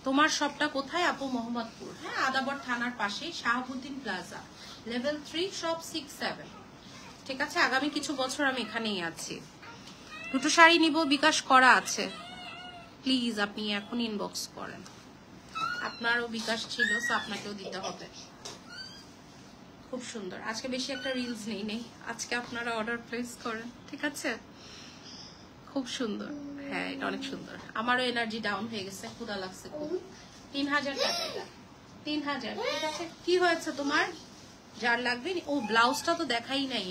তোমার শপটা কোথায় আপু? মোহাম্মদপুর, হ্যাঁ, আদাবর থানার পাশে শাহাবুদ্দিন প্লাজা, লেভেল 3, শপ 6-7, ঠিক আছে? আগামী কিছু বছর আমি এখানেই আছি। দুটো শাড়ি নিব, বিকাশ করা আছে, প্লিজ আপনি এখন ইনবক্স করেন, আপনারও বিকাশ ছিল তো আপনাকেও দিতে হবে। খুব সুন্দর, আজকে বেশি একটা রিলস নেই, আজকে আপনারা অর্ডার প্লেস করেন, ঠিক আছে? খুব সুন্দর, হ্যাঁ, এটা অনেক সুন্দর। আমারও এনার্জি ডাউন হয়ে গেছে, ক্ষুধা লাগছে খুব। 3000 টাকা এটা, 3000, ঠিক আছে? কি হয়েছে তোমার? যার লাগবে ও ব্লাউজটা তো দেখাই নাই,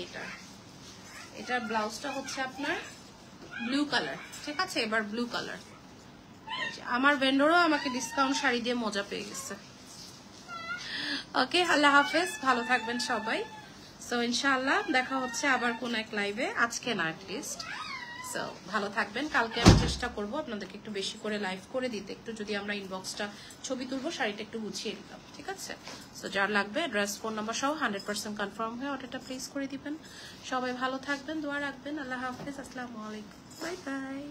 এটার ব্লাউজটা হচ্ছে আপনার ব্লু কালার, ঠিক আছে? এবার ব্লু কালার, আমার ভেন্ডরও আমাকে ডিসকাউন্ট শাড়ি দিয়ে মজা পেয়ে গেছে। ওকে, আল্লাহ হাফেজ, ভালো থাকবেন সবাই। সো ইনশাআল্লাহ দেখা হচ্ছে আবার কোন এক লাইভে, আজকে না অ্যাটলিস্ট। সো ভালো থাকবেন। কালকে আমি চেষ্টা করব আপনাদেরকে একটু বেশি করে লাইভ করে দিতে, একটু যদি আমরা ইনবক্সটা ছবি তুলবো, শাড়িটা একটু গুছিয়ে দিলাম, ঠিক আছে? সো যার লাগবে অ্যাড্রেস ফোন নাম্বার সহ 100% কনফার্ম হয়ে অর্ডারটা প্লেস করে দিবেন। সবাই ভালো থাকবেন, দোয়া রাখবেন। আল্লাহ হাফেজ, আসসালামু আলাইকুম, বাই বাই।